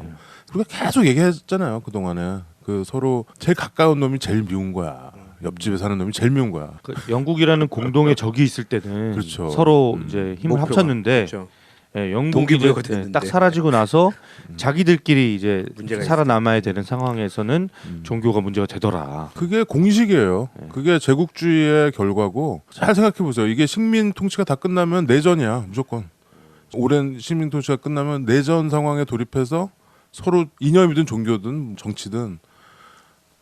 그리고 계속 얘기했잖아요. 그동안에. 그 서로 제일 가까운 놈이 제일 미운 거야. 옆집에 사는 놈이 제일 미운 거야. 그 영국이라는 공동의 적이 있을 때는 그렇죠. 서로 이제 힘을 목표가. 합쳤는데 그렇죠. 예, 영국이 동기부여가 이제 됐는데. 딱 사라지고 나서 자기들끼리 이제 문제가 살아남아야 되는 상황에서는 종교가 문제가 되더라. 그게 공식이에요. 네. 그게 제국주의의 결과고 잘 생각해 보세요. 이게 식민 통치가 다 끝나면 내전이야 무조건. 오랜 식민 통치가 끝나면 내전 상황에 돌입해서 서로 이념이든 종교든 정치든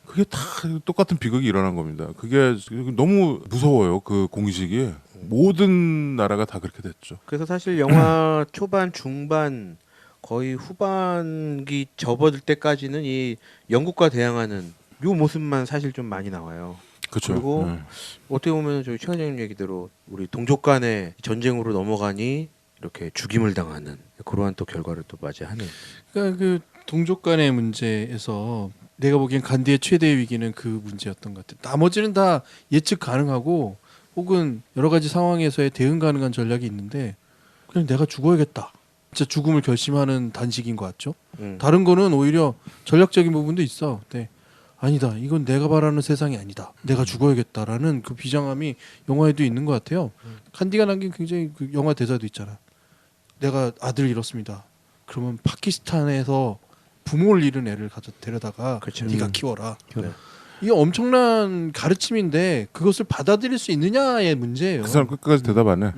그게 다 똑같은 비극이 일어난 겁니다. 그게 너무 무서워요. 그 공식이 모든 나라가 다 그렇게 됐죠. 그래서 사실 영화 초반, 중반, 거의 후반기 접어들 때까지는 이 영국과 대항하는 요 모습만 사실 좀 많이 나와요. 그렇죠. 그리고 어떻게 보면 저희 최 원장님 얘기대로 우리 동족 간의 전쟁으로 넘어가니 이렇게 죽임을 당하는 그러한 또 결과를 또 맞이하는. 그러니까 그 동족 간의 문제에서 내가 보기엔 간디의 최대의 위기는 그 문제였던 것 같아요. 나머지는 다 예측 가능하고 혹은 여러 가지 상황에서의 대응 가능한 전략이 있는데 그냥 내가 죽어야겠다. 진짜 죽음을 결심하는 단식인 것 같죠. 다른 거는 오히려 전략적인 부분도 있어. 네. 아니다. 이건 내가 바라는 세상이 아니다. 내가 죽어야겠다라는 그 비장함이 영화에도 있는 것 같아요. 간디가 남긴 굉장히 그 영화 대사도 있잖아. 내가 아들 잃었습니다. 그러면 파키스탄에서 부모를 잃은 애를 데려다가 그렇죠. 네가 키워라. 네. 이게 엄청난 가르침인데 그것을 받아들일 수 있느냐의 문제예요. 그 사람 끝까지 대답 안 해.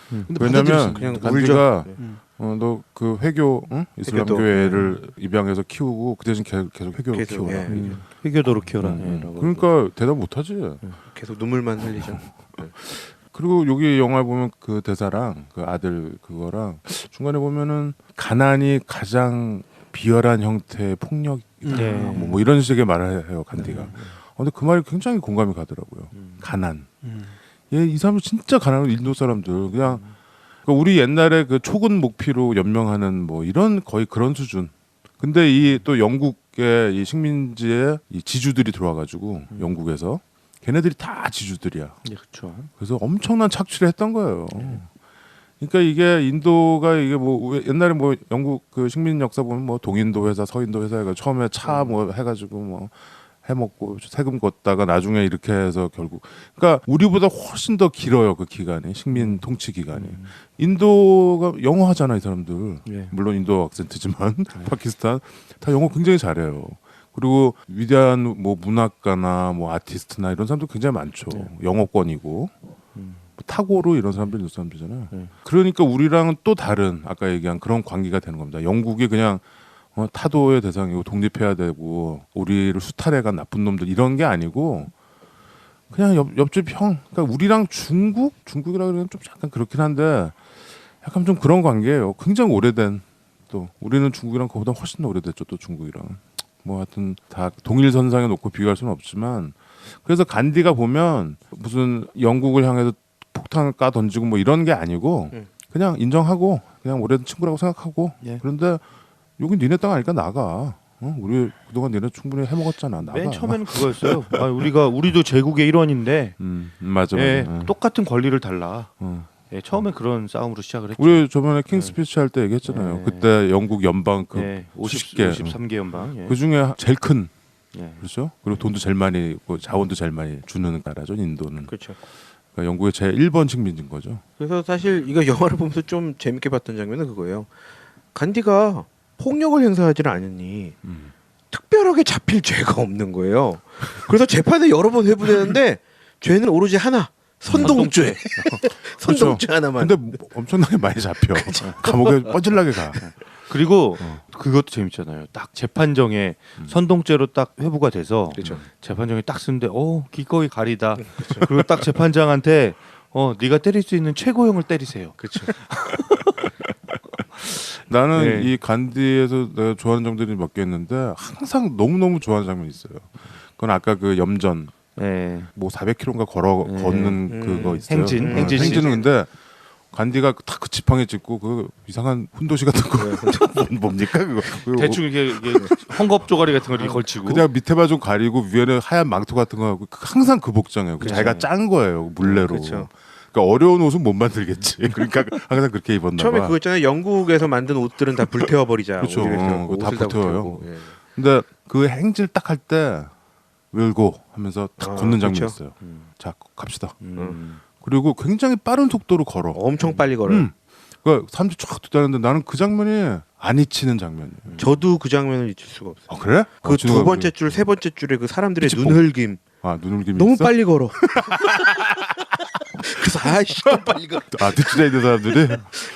근데 받아들일 수 왜냐면 있는 그냥 거야. 간디가 음. 너 그 회교 이슬람교 애를 입양해서 키우고 그 대신 계속 회교로 계속, 키워라. 예. 회교도로 키워라. 예, 라고. 그러니까 대답 못하지. 계속 눈물만 흘리죠. 그리고 여기 영화 보면 그 대사랑 그 아들 그거랑 중간에 보면은 가난이 가장 비열한 형태의 폭력이다. 네. 뭐 이런 식의 말을 해요 간디가. 근데 그 말이 굉장히 공감이 가더라고요. 가난. 이 사람은 진짜 가난한 인도 사람들 그냥 그러니까 우리 옛날에 그 초근 목피로 연명하는 뭐 이런 거의 그런 수준. 근데 이 또 영국의 이 식민지에 이 지주들이 들어와가지고 영국에서 걔네들이 다 지주들이야. 예, 그렇죠. 그래서 엄청난 착취를 했던 거예요. 그러니까 이게 인도가 이게 뭐 옛날에 뭐 영국 그 식민 역사 보면 뭐 동인도 회사, 서인도 회사 해가 처음에 차 뭐 해가지고 뭐 해먹고 세금 걷다가 나중에 이렇게 해서 결국 그러니까 우리보다 훨씬 더 길어요 그 기간이 식민 통치 기간이. 인도가 영어 하잖아 이 사람들. 예. 물론 인도 악센트지만 파키스탄 다 영어 굉장히 잘해요. 그리고 위대한 뭐 문학가나 뭐 아티스트나 이런 사람도 굉장히 많죠. 영어권이고 타고로 이런 사람들 인도 사람들이잖아요. 그러니까 우리랑은 또 다른 아까 얘기한 그런 관계가 되는 겁니다. 영국이 그냥 타도의 대상이고 독립해야 되고 우리를 수탈해간 나쁜 놈들 이런 게 아니고 그냥 옆집 형. 그러니까 우리랑 중국이라 그러면 좀 약간 그렇긴 한데 약간 좀 그런 관계예요. 굉장히 오래된 또 우리는 중국이랑 그보다 훨씬 더 오래됐죠. 또 중국이랑 뭐 하여튼 다 동일선상에 놓고 비교할 수는 없지만 그래서 간디가 보면 무슨 영국을 향해서 폭탄을 까 던지고 뭐 이런 게 아니고 그냥 인정하고 그냥 오래된 친구라고 생각하고 예. 그런데 여기 니네 땅 아니까 나가. 우리 그동안 니네 충분히 해먹었잖아. 나가. 맨 처음에는 그거였어요. 우리도 제국의 일원인데 맞아. 예, 맞아. 똑같은 권리를 달라. 어. 예, 처음에 그런 싸움으로 시작을 했죠. 우리 저번에 킹 스피치 할 때 얘기했잖아요. 예. 그때 영국 연방 그 예, 50개 53개 연방. 예. 그 중에 제일 큰 예. 그렇죠. 그리고 돈도 제일 많이 뭐 자원도 제일 많이 주는 나라죠. 인도는. 그렇죠. 그러니까 영국의 제 1번 식민지인 거죠. 그래서 사실 이거 영화를 보면서 좀 재밌게 봤던 장면은 그거예요. 간디가 폭력을 행사하지는 않으니 특별하게 잡힐 죄가 없는 거예요. 그래서 재판에 여러 번 회부되는데 죄는 오로지 하나. 선동죄. 선동죄 하나만. 근데 뭐 엄청나게 많이 잡혀. 감옥에 뻔질나게 가. 그리고 그것도 재밌잖아요. 딱 재판정에 선동죄로 딱 회부가 돼서 그렇죠. 재판정에 딱 쓰는데 기꺼이 가리다. 그리고 딱 재판장한테 네가 때릴 수 있는 최고형을 때리세요. 그렇죠. 나는 네. 이 간디에서 내가 좋아하는 장면들이 몇 개 있는데 항상 너무너무 좋아하는 장면이 있어요. 그건 아까 그 염전 예. 뭐 400km인가 걷는 그거 있어요. 행진. 행진은 근데 간디가 딱 그 지팡이 짚고 그 이상한 훈도시 같은 거 뭡니까 그거? 대충 이게 헝겊 조가리 같은 거 이렇게 걸치고. 그냥 밑에만 좀 가리고 위에는 하얀 망토 같은 거 하고 항상 그 복장이에요. 그쵸. 자기가 짠 거예요 물레로. 그쵸. 그러니까 어려운 옷은 못 만들겠지. 그러니까 항상 그렇게 입었나 처음에 봐. 그거 있잖아요. 영국에서 만든 옷들은 다 불태워 버리자. 그렇죠. 그거 다 불태워요. 예. 근데 그 행질 딱 할 때 will고 하면서 딱 걷는 장면이 그쵸. 있어요. 자 갑시다. 음. 그리고 굉장히 빠른 속도로 걸어. 엄청 빨리 걸어요. 그러니까 사람들이 쫙 듣다는데 나는 그 장면이 안 잊히는 장면이에요. 저도 그 장면을 잊을 수가 없어요. 아 그래? 그 두 번째 줄, 세 번째 줄에 그 사람들의 그치, 눈흘김 아 눈을김이 너무 있어? 빨리 걸어. 그래서 아이씨 또 빨리 걸어. 아 듣지라 있는 사람들이.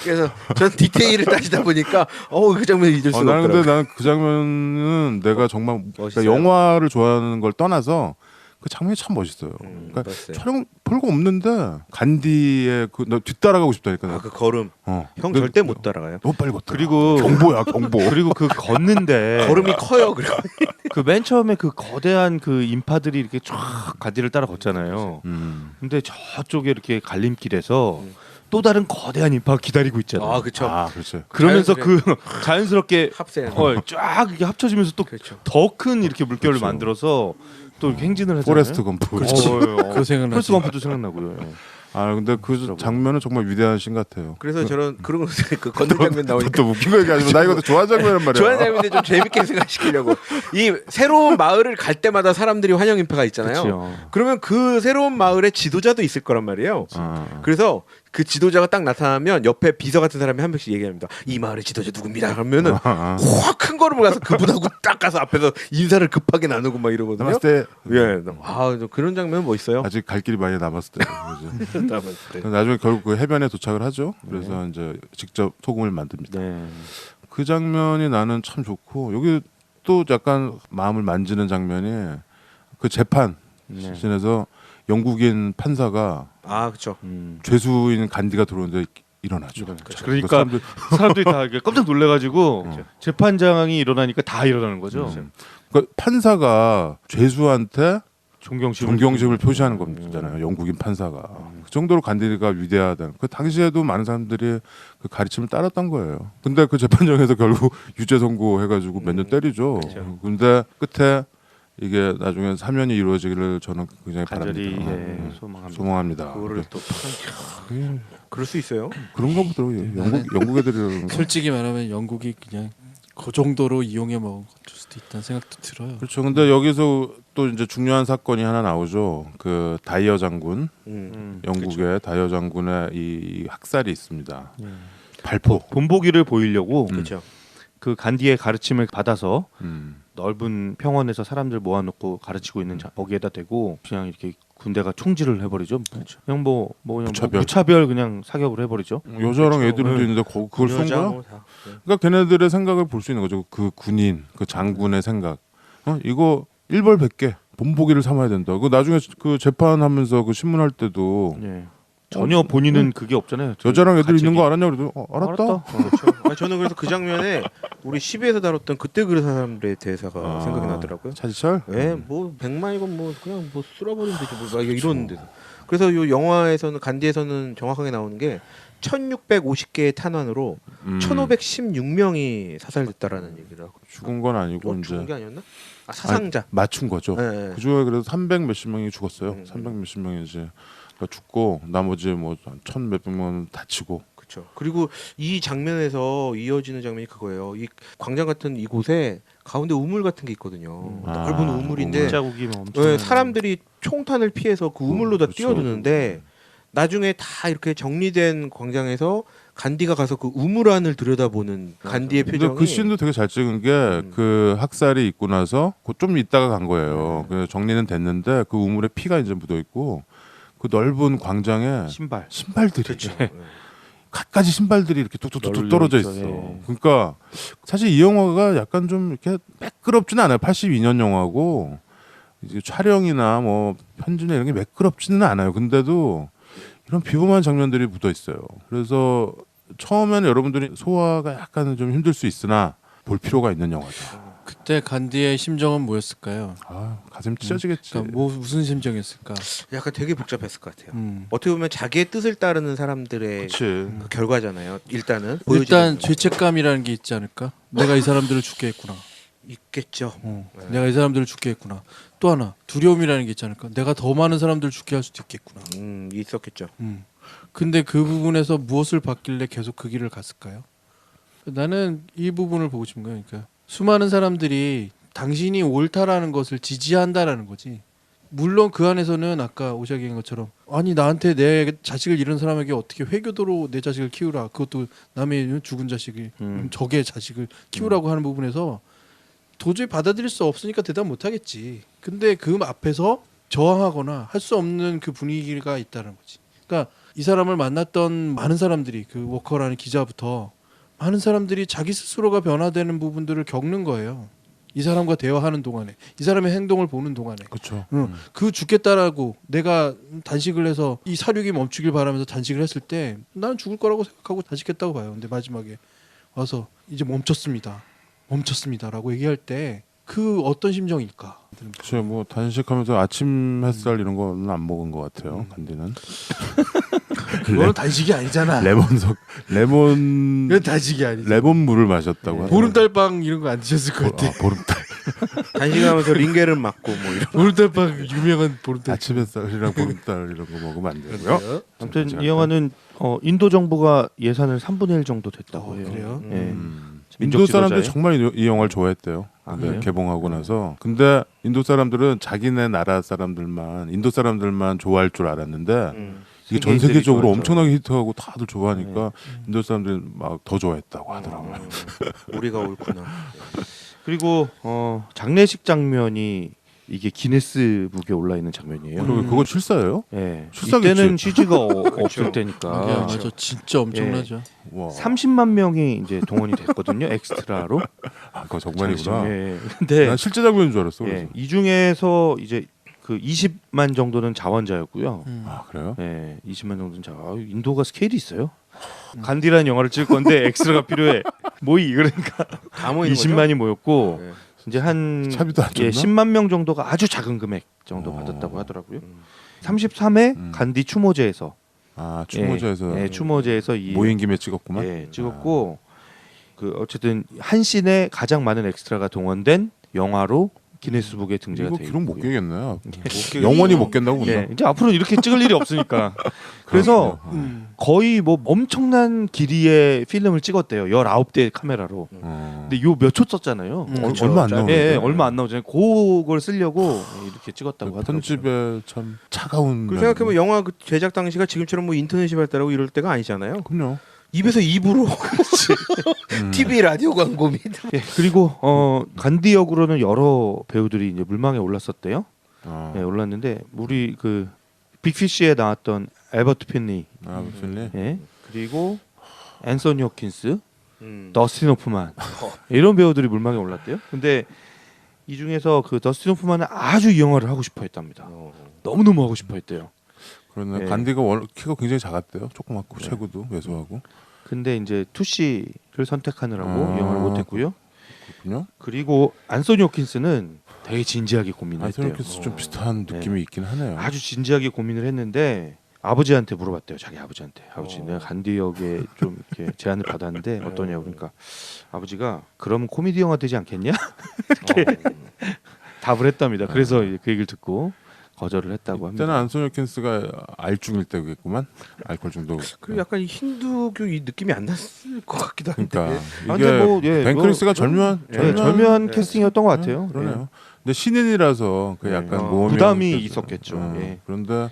그래서 전 디테일을 따지다 보니까 그 장면을 잊을 수가 나는 근데 없더라고요. 나는 그 장면은 내가 정말 그러니까 멋있어요? 영화를 좋아하는 걸 떠나서 그 장면이 참 멋있어요. 그러니까 멋있어요. 촬영 별거 없는데 간디의 너 뒤따라가고 싶다니까. 그 걸음 형 근데 절대 못 따라가요. 너무 빨리 걷다. 그리고 경보야 경보. 그리고 그 걷는데 걸음이 커요. 그리고 그 맨 처음에 그 거대한 그 인파들이 이렇게 쫙 간디를 따라 걷잖아요. 근데 저쪽에 이렇게 갈림길에서 또 다른 거대한 인파가 기다리고 있잖아요. 그렇죠. 아 그렇지. 그러면서 그 자연스럽게 합세. 쫙 이렇게 합쳐지면서 또 그렇죠. 더 큰 이렇게 물결을 그렇죠. 만들어서 또 이렇게 행진을 하잖아요. 포레스트 검프. 그거 생각나지. 포레스트 검프도 생각나고요. 예. 아 근데 그 장면은 정말 위대한 신 같아요. 그래서 저런 그런 거 그 걷는 장면 나오니까 또 웃긴 거 얘기하지 마. 나 이것도 좋아하는 장면이란 말이야. 좋아하는 장면인데 좀 재밌게 생각시키려고 이 새로운 마을을 갈 때마다 사람들이 환영 인파가 있잖아요. 그렇죠. 그러면 그 새로운 마을에 지도자도 있을 거란 말이에요. 그래서 그 지도자가 딱 나타나면 옆에 비서 같은 사람이 한 명씩 얘기합니다. 이 마을의 지도자 누굽니다. 그러면은 확 큰 걸음을 가서 그분하고 딱 가서 앞에서 인사를 급하게 나누고 막 이러거든요. 남았을 때 예, 그런 장면 멋있어요. 아직 갈 길이 많이 남았을 때. 그죠? 남았을 때. 나중에 결국 그 해변에 도착을 하죠. 그래서 이제 직접 소금을 만듭니다. 네. 그 장면이 나는 참 좋고 여기 또 약간 마음을 만지는 장면이 그 재판 네. 씬에서 영국인 판사가 그렇죠. 죄수인 간디가 들어오는데 일어나죠. 그러니까 사람들 사람들이 다 이렇게 깜짝 놀래가지고 재판장이 일어나니까 다 일어나는 거죠. 그러니까 판사가 죄수한테 존경심을 존경심을 표시하는 겁니다잖아요. 영국인 판사가 그 정도로 간디가 위대하다. 그 당시에도 많은 사람들이 그 가르침을 따랐던 거예요. 근데 그 재판정에서 결국 유죄 선고해가지고 몇 년 때리죠. 그렇죠. 근데 끝에 이게 나중에 사면이 이루어지기를 저는 굉장히 간절히 바랍니다. 소망합니다. 소망합니다. 그거를 또 그럴 수 있어요. 그런가 보더라고요. 영국 애들이 솔직히 말하면 영국이 그냥 그 정도로 이용해 먹은 걸 수도 있다는 생각도 들어요. 그렇죠. 근데 여기서 또 이제 중요한 사건이 하나 나오죠. 그 다이어 장군, 영국의 다이어 장군의 이 학살이 있습니다. 발포. 본보기를 보이려고 그렇죠. 그 간디의 가르침을 받아서 음. 넓은 평원에서 사람들 모아놓고 가르치고 있는 거기에다 대고 그냥 이렇게 군대가 총질을 해버리죠. 그냥 그냥 무차별 그냥 사격을 해버리죠. 여자랑 애들도 있는데 그걸 쏜 거야? 그러니까 걔네들의 생각을 볼 수 있는 거죠. 그 군인, 그 장군의 생각. 이거 일벌백계 본보기를 삼아야 된다. 그 나중에 그 재판하면서 그 신문할 때도 예. 전혀 본인은 그게 없잖아요. 여자랑 애들 가책이. 있는 거 알았냐 그래도 알았다. 그렇죠. 저는 그래서 그 장면에 우리 10위에서 다뤘던 그때 그 사람들의 대사가 생각이 나더라고요. 차지철? 뭐 100만이건 뭐 그냥 뭐 쓸어버리면 되지 뭐 이런 데서. 그래서 요 영화에서는 간디에서는 정확하게 나오는 게 1650개의 탄환으로 1516명이 사살됐다라는 얘기를 하고. 죽은 건 아니고 이제 죽은 게 아니었나? 사상자. 맞춘 거죠. 네. 그 중에 그래도 300 몇십 명이 죽었어요. 300 300 몇십 명이 이제 죽고 나머지 뭐 1000 몇백 명은 다치고. 그렇죠. 그리고 이 장면에서 이어지는 장면이 그거예요. 이 광장 같은 이곳에 가운데 우물 같은 게 있거든요. 넓은 우물인데 자국이 뭐 엄청 네, 사람들이 총탄을 피해서 그 우물로 다 그렇죠. 뛰어드는데 나중에 다 이렇게 정리된 광장에서 간디가 가서 그 우물 안을 들여다보는 간디의 근데 표정이 그 씬도 되게 잘 찍은 게 그 학살이 있고 나서 좀 있다가 간 거예요. 그래서 정리는 됐는데 그 우물에 피가 이제 묻어 있고 그 넓은 광장에 신발들이 그렇죠. 갖가지 신발들이 이렇게 뚝뚝뚝 떨어져 있어. 예. 그러니까 사실 이 영화가 약간 좀 이렇게 매끄럽지는 않아요. 82년 영화고 이제 촬영이나 뭐 편집이나 이런 게 매끄럽지는 않아요. 근데도 이런 비범한 장면들이 묻어 있어요. 그래서 처음에는 여러분들이 소화가 약간 좀 힘들 수 있으나 볼 필요가 있는 영화다. 그때 간디의 심정은 뭐였을까요? 가슴 찢어지겠지. 그러니까 뭐 무슨 심정이었을까? 약간 되게 복잡했을 것 같아요. 음. 어떻게 보면 자기의 뜻을 따르는 사람들의 그치. 그 결과잖아요. 일단은 일단 보여지는 죄책감이라는 게 있지 않을까? 내가 이 사람들을 죽게 했구나. 있겠죠. 내가 이 사람들을 죽게 했구나. 또 하나 두려움이라는 게 있지 않을까? 내가 더 많은 사람들을 죽게 할 수도 있겠구나. 있었겠죠. 근데 그 부분에서 무엇을 받길래 계속 그 길을 갔을까요? 나는 이 부분을 보고 싶은 거예요. 그러니까 수많은 사람들이 당신이 옳다라는 것을 지지한다라는 거지. 물론 그 안에서는 아까 오시아 얘기한 것처럼 아니 나한테 내 자식을 잃은 사람에게 어떻게 회교도로 내 자식을 키우라 그것도 남의 죽은 자식을 적의 자식을 키우라고 하는 부분에서 도저히 받아들일 수 없으니까 대답 못 하겠지. 근데 그 앞에서 저항하거나 할 수 없는 그 분위기가 있다는 거지. 그러니까 이 사람을 만났던 많은 사람들이 그 워커라는 기자부터 많은 사람들이 자기 스스로가 변화되는 부분들을 겪는 거예요. 이 사람과 대화하는 동안에 이 사람의 행동을 보는 동안에 그렇죠. 그 죽겠다라고 내가 단식을 해서 이 사륙이 멈추길 바라면서 단식을 했을 때 나는 죽을 거라고 생각하고 단식했다고 봐요. 근데 마지막에 와서 이제 멈췄습니다라고 얘기할 때 그 어떤 심정일까? 그렇죠. 뭐 단식하면서 아침 햇살 이런 거는 안 먹은 것 같아요. 간디는 그거는 단식이 아니잖아. 레몬 그건 단식이 아니지. 레몬 물을 마셨다고. 하더라고요. 보름달빵 이런 거 안 드셨을 것 같아. 보름달. 단식하면서 링겔을 맞고 뭐 이런. 보름달빵 유명한 보름달. 아침 햇살이랑 보름달 이런 거 먹으면 안 되고요. 아무튼 이 영화는 인도 정부가 예산을 3분의 1 정도 됐다고 해요. 그래요? 예. 인도 사람들이 정말 이 영화를 좋아했대요. 아, 근데 그래요? 개봉하고 나서. 근데 인도 사람들은 자기네 나라 사람들만 인도 사람들만 좋아할 줄 알았는데 이게 전 세계인들이 세계적으로 좋아했죠. 엄청나게 히트하고 다들 좋아하니까 인도 사람들이 막 더 좋아했다고 하더라고요. 우리가 옳구나. 그리고 장례식 장면이 이게 기네스북에 올라 있는 장면이에요. 그리고 그거 실사예요? 예. 출사겠지. 이때는 CG가 없을 때니까 아, 맞아, 진짜 엄청나죠. 와. 30만 명이 이제 동원이 됐거든요. 엑스트라로. 아, 그거 정말이구나. 예. 근데 난 실제 장면인 줄 알았어. 예. 그래서. 이 중에서 이제 그 20만 정도는 자원자였고요. 아 그래요? 예, 20만 정도는 인도가 스케일이 있어요. 간디라는 영화를 찍을 건데 엑스트라가 필요해. 뭐이 그러니까 다 모이는 20만이 모였고 네. 이제 한 차비도 안 줬나? 10만 명 정도가 아주 작은 금액 정도 받았다고 하더라고요. 33회 간디 추모제에서 아 추모제에서 예, 추모제에서 이 모인 김에 찍었구만. 예, 찍었고 그 어쨌든 한 씬에 가장 많은 엑스트라가 동원된 영화로 기네스북에 등재가 이거 돼 기록 못 있고요. 깨겠네. 깨- 영원히 못 깬다고 본다. 예, 이제 앞으로 이렇게 찍을 일이 없으니까. 그래서 거의 뭐 엄청난 길이의 필름을 찍었대요. 19대 카메라로. 어. 근데 요 몇 초 썼잖아요. 그렇죠. 얼마 안 짧- 나오네. 예, 얼마 안 나오잖아요. 그걸 쓰려고 이렇게 찍었다고 하더라고요. 편집에 참 차가운. 그리고 생각해보면 영화 그 제작 당시가 지금처럼 뭐 인터넷이 발달하고 이럴 때가 아니잖아요. 그럼요. 입에서 입으로 TV 라디오 광고 및 예, 그리고 간디 역으로는 여러 배우들이 이제 물망에 올랐었대요. 아, 예, 올랐는데 우리 그 빅피쉬에 나왔던 엘버트 핀리, 아 무슨 예, 그리고 앤서니 호킨스, 더스틴 호프만 이런 배우들이 물망에 올랐대요. 근데 이 중에서 그 더스틴 호프만은 아주 이 영화를 하고 싶어했답니다. 너무 너무 하고 싶어했대요. 그러네. 예. 간디가 키가 굉장히 작았대요. 조그맣고 체구도 왜소하고. 근데 이제 투시를 선택하느라고 이 영화를 못했고요. 그렇군요. 그리고 앤서니 호킨스는 되게 진지하게 고민을 했대요. 아이스노키스 좀 비슷한 느낌이 있긴 하네요. 아주 진지하게 고민을 했는데 아버지한테 물어봤대요. 자기 아버지한테. 아버지 내가 간디 역에 좀 이렇게 제안을 받았는데 어떠냐고. 그러니까 아버지가 그럼 코미디 영화 되지 않겠냐? 이렇게 답을 했답니다. 그래서 이제 그 얘기를 듣고 거절을 했다고 이때는 합니다. 안소니 킨스가 알중일 때겠구만. 알코올 중독. 그리고 약간 이 힌두교 이 느낌이 안 났을 것 같기도 한데. 그러니까 아, 이게 근데 뭐, 예, 벤크리스가 뭐, 절묘한 네. 캐스팅이었던 것 같아요. 그러네요. 근데 신인이라서 그 약간 모험이 부담이 없겠죠. 있었겠죠. 예. 그런데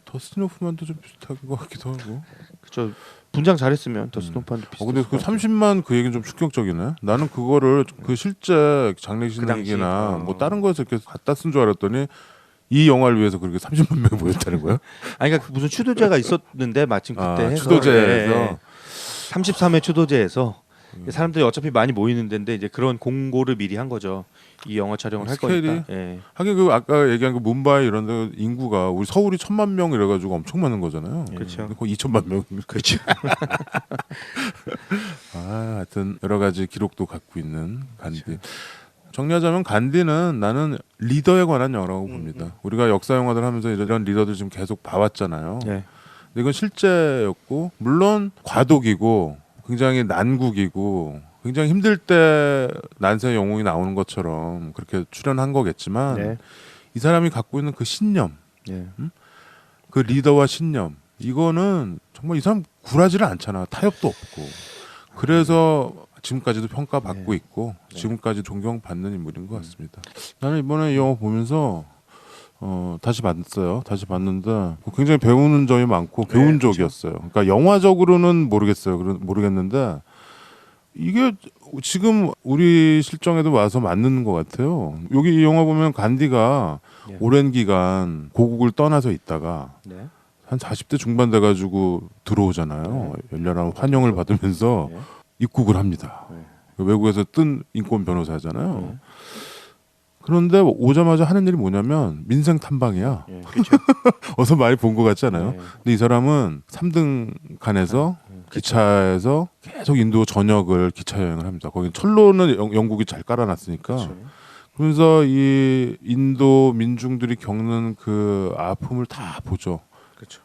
더스틴 호프만도 좀 비슷한 것 같기도 하고. 그렇죠. 분장 잘했으면 더 스톤판도 비슷했을 근데 그 것 같아요. 30만 그 얘기는 좀 충격적이네. 나는 그거를 그 실제 장례식 그 당시, 얘기나 뭐 다른 거에서 이렇게 갖다 쓴 줄 알았더니 이 영화를 위해서 그렇게 30만 명이 모였다는 거야? 아니 그러니까 무슨 추도제가 있었는데 마침 그때 해서 추도제에서 33회 추도제에서 사람들이 어차피 많이 모이는 데인데 이제 그런 공고를 미리 한 거죠. 이 영화 촬영을 할 스케일이? 거니까. 예. 하긴 그 아까 얘기한 그 뭄바이 이런 데 인구가 우리 서울이 1,000만 명 이래가지고 엄청 많은 거잖아요. 그렇죠. 근데 거의 2천만 명. 그렇죠. 아, 하여튼 여러 가지 기록도 갖고 있는 간디. 정리하자면 간디는 나는 리더에 관한 영화라고 봅니다. 우리가 역사 영화들 하면서 이런 리더들 지금 계속 봐왔잖아요. 예. 근데 이건 실제였고 물론 과도기고 굉장히 난국이고 굉장히 힘들 때 난세 영웅이 나오는 것처럼 그렇게 출연한 거겠지만 네. 이 사람이 갖고 있는 그 신념, 예. 그 리더와 신념 이거는 정말 이 사람 굴하지를 않잖아. 타협도 없고 그래서 지금까지도 평가받고 있고 지금까지 존경받는 인물인 것 같습니다. 나는 이번에 이 영화 보면서 다시 봤어요. 다시 봤는데 굉장히 배우는 점이 많고 교훈적이었어요. 그러니까 영화적으로는 모르겠는데 이게 지금 우리 실정에도 와서 맞는 것 같아요. 여기 이 영화 보면 간디가 예. 오랜 기간 고국을 떠나서 있다가 네. 한 40대 중반 돼가지고 들어오잖아요. 열렬한 환영을 받으면서 네. 입국을 합니다. 네. 외국에서 뜬 인권 변호사잖아요. 네. 그런데 오자마자 하는 일이 뭐냐면 민생 탐방이야. 예, 그렇죠. 어서 많이 본 것 같지 않아요? 네. 근데 이 사람은 3등 칸에서 기차에서 계속 인도 전역을 기차 여행을 합니다. 거기 철로는 영국이 잘 깔아놨으니까. 그렇죠. 그러면서 이 인도 민중들이 겪는 그 아픔을 다 보죠. 그렇죠.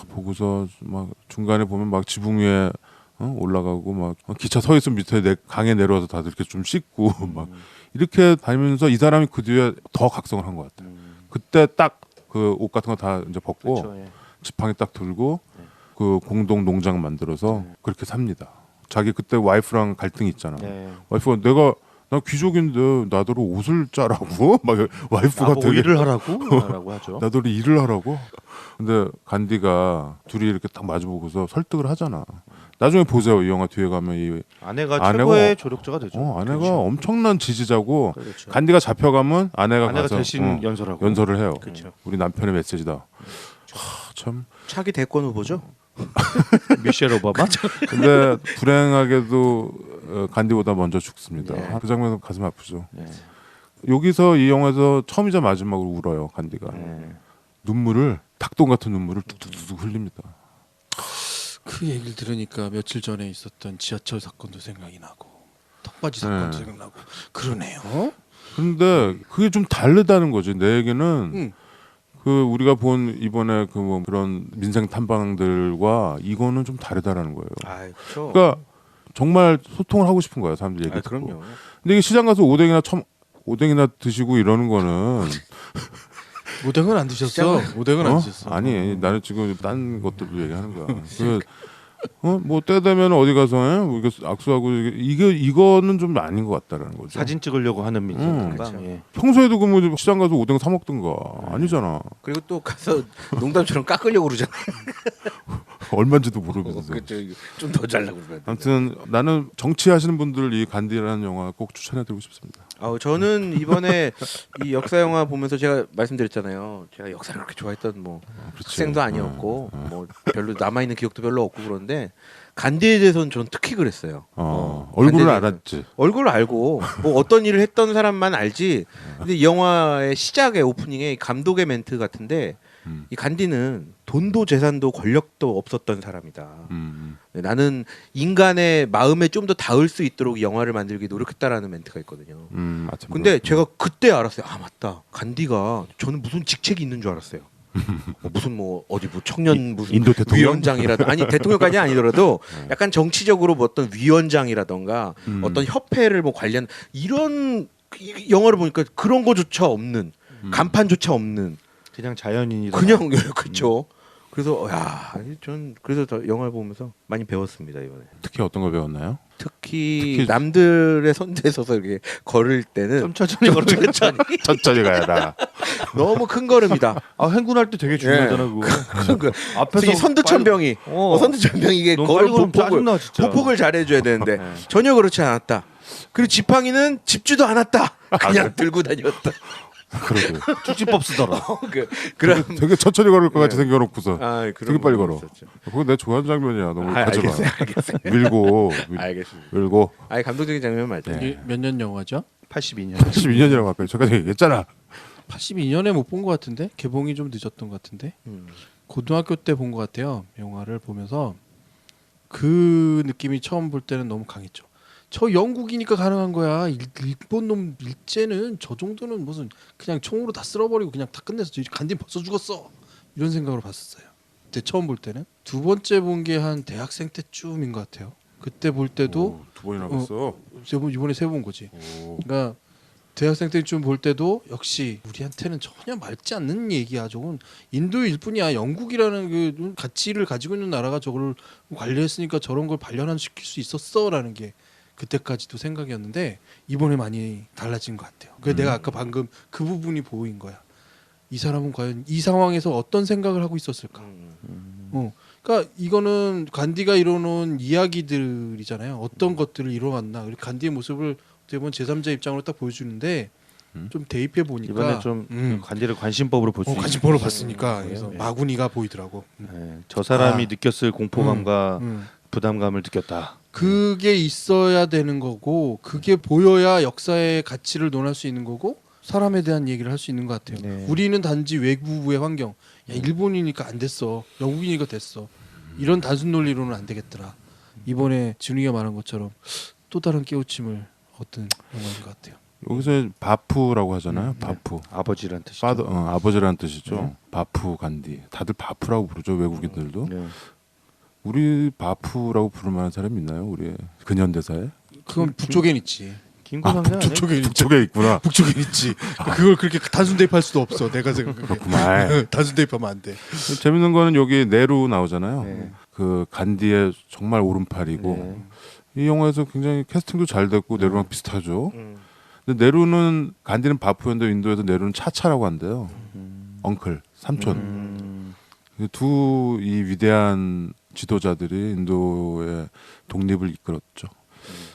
보고서 막 중간에 보면 막 지붕 위에 올라가고 막 기차 서 있으면 밑에 강에 내려와서 다들 이렇게 좀 씻고 막 이렇게 다니면서 이 사람이 그 뒤에 더 각성을 한 것 같아요. 그때 딱 그 옷 같은 거 다 이제 벗고 그렇죠. 예. 지팡이 딱 들고 그 공동 농장 만들어서 그렇게 삽니다. 자기 그때 와이프랑 갈등이 있잖아. 네. 와이프가 나 귀족인데 나더러 옷을 짜라고 막 와이프가 나보고 되게 일을 하라고 하죠. 나더러 일을 하라고. 근데 간디가 둘이 이렇게 딱 마주보고서 설득을 하잖아. 나중에 보세요. 이 영화 뒤에 가면 이 아내가 아내가- 최고의 조력자가 되죠. 아내가 그렇죠. 엄청난 지지자고 그렇죠. 간디가 잡혀가면 아내가 아내가 가서 대신 연설하고. 연설을 해요. 그렇죠. 우리 남편의 메시지다. 참. 차기 대권 후보죠. 미셸 오바마. 근데 불행하게도 간디보다 먼저 죽습니다. 네. 그 장면은 가슴 아프죠. 네. 여기서 이 영화에서 처음이자 마지막으로 울어요. 간디가 네. 눈물을 닭똥 같은 눈물을 뚝뚝뚝 흘립니다. 그 얘기를 들으니까 며칠 전에 있었던 지하철 사건도 생각이 나고 턱받이 사건도 네. 생각나고 그러네요. 그런데 그게 좀 다르다는 거지. 내 얘기는 응. 그 우리가 본 이번에 그 뭐 그런 민생 탐방들과 이거는 좀 다르다라는 거예요. 아, 그렇죠. 그러니까 정말 소통을 하고 싶은 거예요. 사람들 얘기 아, 듣고. 그럼요. 근데 이게 시장 가서 오뎅이나 드시고 이러는 거는 오뎅은 안 드셨어. 오뎅은 안 드셨어. 아니 나는 지금 딴 것들도 얘기하는 거야. 뭐 때 되면 어디 가서 뭐 이거 악수하고 이거는 좀 아닌 것 같다라는 거죠. 사진 찍으려고 하는 민생 탐방. 그렇죠. 예. 평소에도 그 뭐 시장 가서 오뎅 사 먹든가 아니잖아. 그리고 또 가서 농담처럼 깎으려고 그러잖아요. 얼마인지도 모르면서. 좀 더 잘라고 그러면. 아무튼 나는 정치하시는 분들 이 간디라는 영화 꼭 추천해드리고 싶습니다. 저는 이번에 이 역사 영화 보면서 제가 말씀드렸잖아요. 제가 역사를 그렇게 좋아했던 뭐 그렇지. 학생도 아니었고 뭐 별로 남아 있는 기억도 별로 없고 그런데 간디에 대해서는 저는 특히 그랬어요. 얼굴을 간디에 알았지. 얼굴을 알고 뭐 어떤 일을 했던 사람만 알지. 근데 이 영화의 시작의 오프닝에 이 감독의 멘트 같은데 이 간디는 돈도 재산도 권력도 없었던 사람이다. 네, 나는 인간의 마음에 좀 더 닿을 수 있도록 이 영화를 만들기 노력했다라는 멘트가 있거든요. 맞아. 근데 제가 그때 알았어요. 아 맞다. 간디가 저는 무슨 직책이 있는 줄 알았어요. 무슨 뭐 어디 뭐 청년 무슨 인도 대통령? 위원장이라도 아니 대통령까지 아니더라도 약간 정치적으로 뭐 어떤 위원장이라던가 어떤 협회를 뭐 관련 이런 이 영화를 보니까 그런 거조차 없는 간판조차 없는 그냥 자연인이다. 그냥 그렇죠. 그래서 전 그래서 더 영화를 보면서 많이 배웠습니다 이번에. 특히 어떤 걸 배웠나요? 특히 남들의 선두에 서서 이렇게 걸을 때는 좀 천천히 걸으면 천천히 가야 다. 너무 큰 걸음이다. 행군할 때 되게 중요하잖아 그거. 그 앞에서 특히 선두천병이 선두천병이 이게 너무 걸음 빨리 걸으면 짜증나 진짜. 보폭을 잘해줘야 되는데 네. 전혀 그렇지 않았다. 그리고 지팡이는 짚지도 않았다. 그냥 들고 다녔다. 그러게. 축지법 쓰더라. 그럼 되게 천천히 걸을 것 같이 생겨놓고서 그런 되게 빨리 걸어. 있었죠. 그거 내 좋아하는 장면이야. 너무 가져가. 알겠어요. 밀고 알겠습니다. 감동적인 장면 맞죠. 네. 몇 년 영화죠? 82년. 82년이라고 아까 저까지 얘기했잖아. 82년에 못 본 것 같은데 개봉이 좀 늦었던 것 같은데 고등학교 때 본 것 같아요. 영화를 보면서 그 느낌이 처음 볼 때는 너무 강했죠. 저 영국이니까 가능한 거야. 일본 놈 일제는 저 정도는 무슨 그냥 총으로 다 쓸어버리고 그냥 다 끝내서 간디 벌써 죽었어. 이런 생각으로 봤었어요. 그때 처음 볼 때는. 두 번째 본 게 한 대학생 때쯤인 것 같아요. 그때 볼 때도 두 번이나 봤어. 이번에 세 번 거지. 오. 그러니까 대학생 때쯤 볼 때도 역시 우리한테는 전혀 맞지 않는 얘기야. 저건 인도일 뿐이야. 영국이라는 그 가치를 가지고 있는 나라가 저걸 관리했으니까 저런 걸 발현시킬 수 있었어라는 게 그때까지도 생각이었는데 이번에 많이 달라진 것 같아요. 그래서 내가 아까 방금 그 부분이 보인 거야. 이 사람은 과연 이 상황에서 어떤 생각을 하고 있었을까? 그러니까 이거는 간디가 이뤄놓은 이야기들이잖아요. 어떤 것들을 이뤄왔나. 그리고 간디의 모습을 어떻게 보면 제3자 입장으로 딱 보여주는데 좀 대입해 보니까 이번에 좀 간디를 관심법으로 볼 수 있는 관심법으로 봤으니까 그래서 마구니가 보이더라고. 저 사람이 아. 느꼈을 공포감과 음. 부담감을 느꼈다. 그게 있어야 되는 거고 그게 보여야 역사의 가치를 논할 수 있는 거고 사람에 대한 얘기를 할 수 있는 것 같아요. 네. 우리는 단지 외부의 환경, 야, 일본이니까 안 됐어, 영국이니까 됐어. 이런 단순 논리로는 안 되겠더라. 이번에 준이가 말한 것처럼 또 다른 깨우침을 얻은 영화인 것 같아요. 여기서 바프라고 하잖아요. 바프. 아버지란 뜻이죠. 파더, 아버지라는 뜻이죠. 바프 간디. 다들 바프라고 부르죠. 외국인들도. 네. 우리 바프라고 부를 만한 사람 있나요? 우리 근현대사에? 그건 북쪽엔 있지. 김구상사 아니에요? 북쪽엔 있지. 북쪽에 있구나. 북쪽엔 있지. 그걸 그렇게 단순 대입할 수도 없어. 내가 생각해. 그렇구만. 단순 대입하면 안 돼. 재밌는 거는 여기 네루 나오잖아요. 네. 그 간디의 정말 오른팔이고 이 영화에서 굉장히 캐스팅도 잘 됐고 네루랑 비슷하죠. 근데 네루는 간디는 바프였는데 인도에서 네루는 차차라고 한대요. 엉클, 삼촌. 두 이 위대한 지도자들이 인도의 독립을 이끌었죠.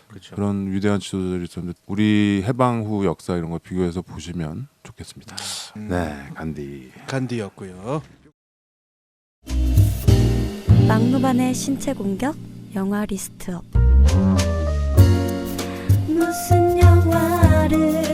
그렇죠. 그런 위대한 지도자들이 있었는데 우리 해방 후 역사 이런 거 비교해서 보시면 좋겠습니다. 네, 간디. 간디였고요. 막무반의 신체 공격 영화 리스트업. 무슨 영화를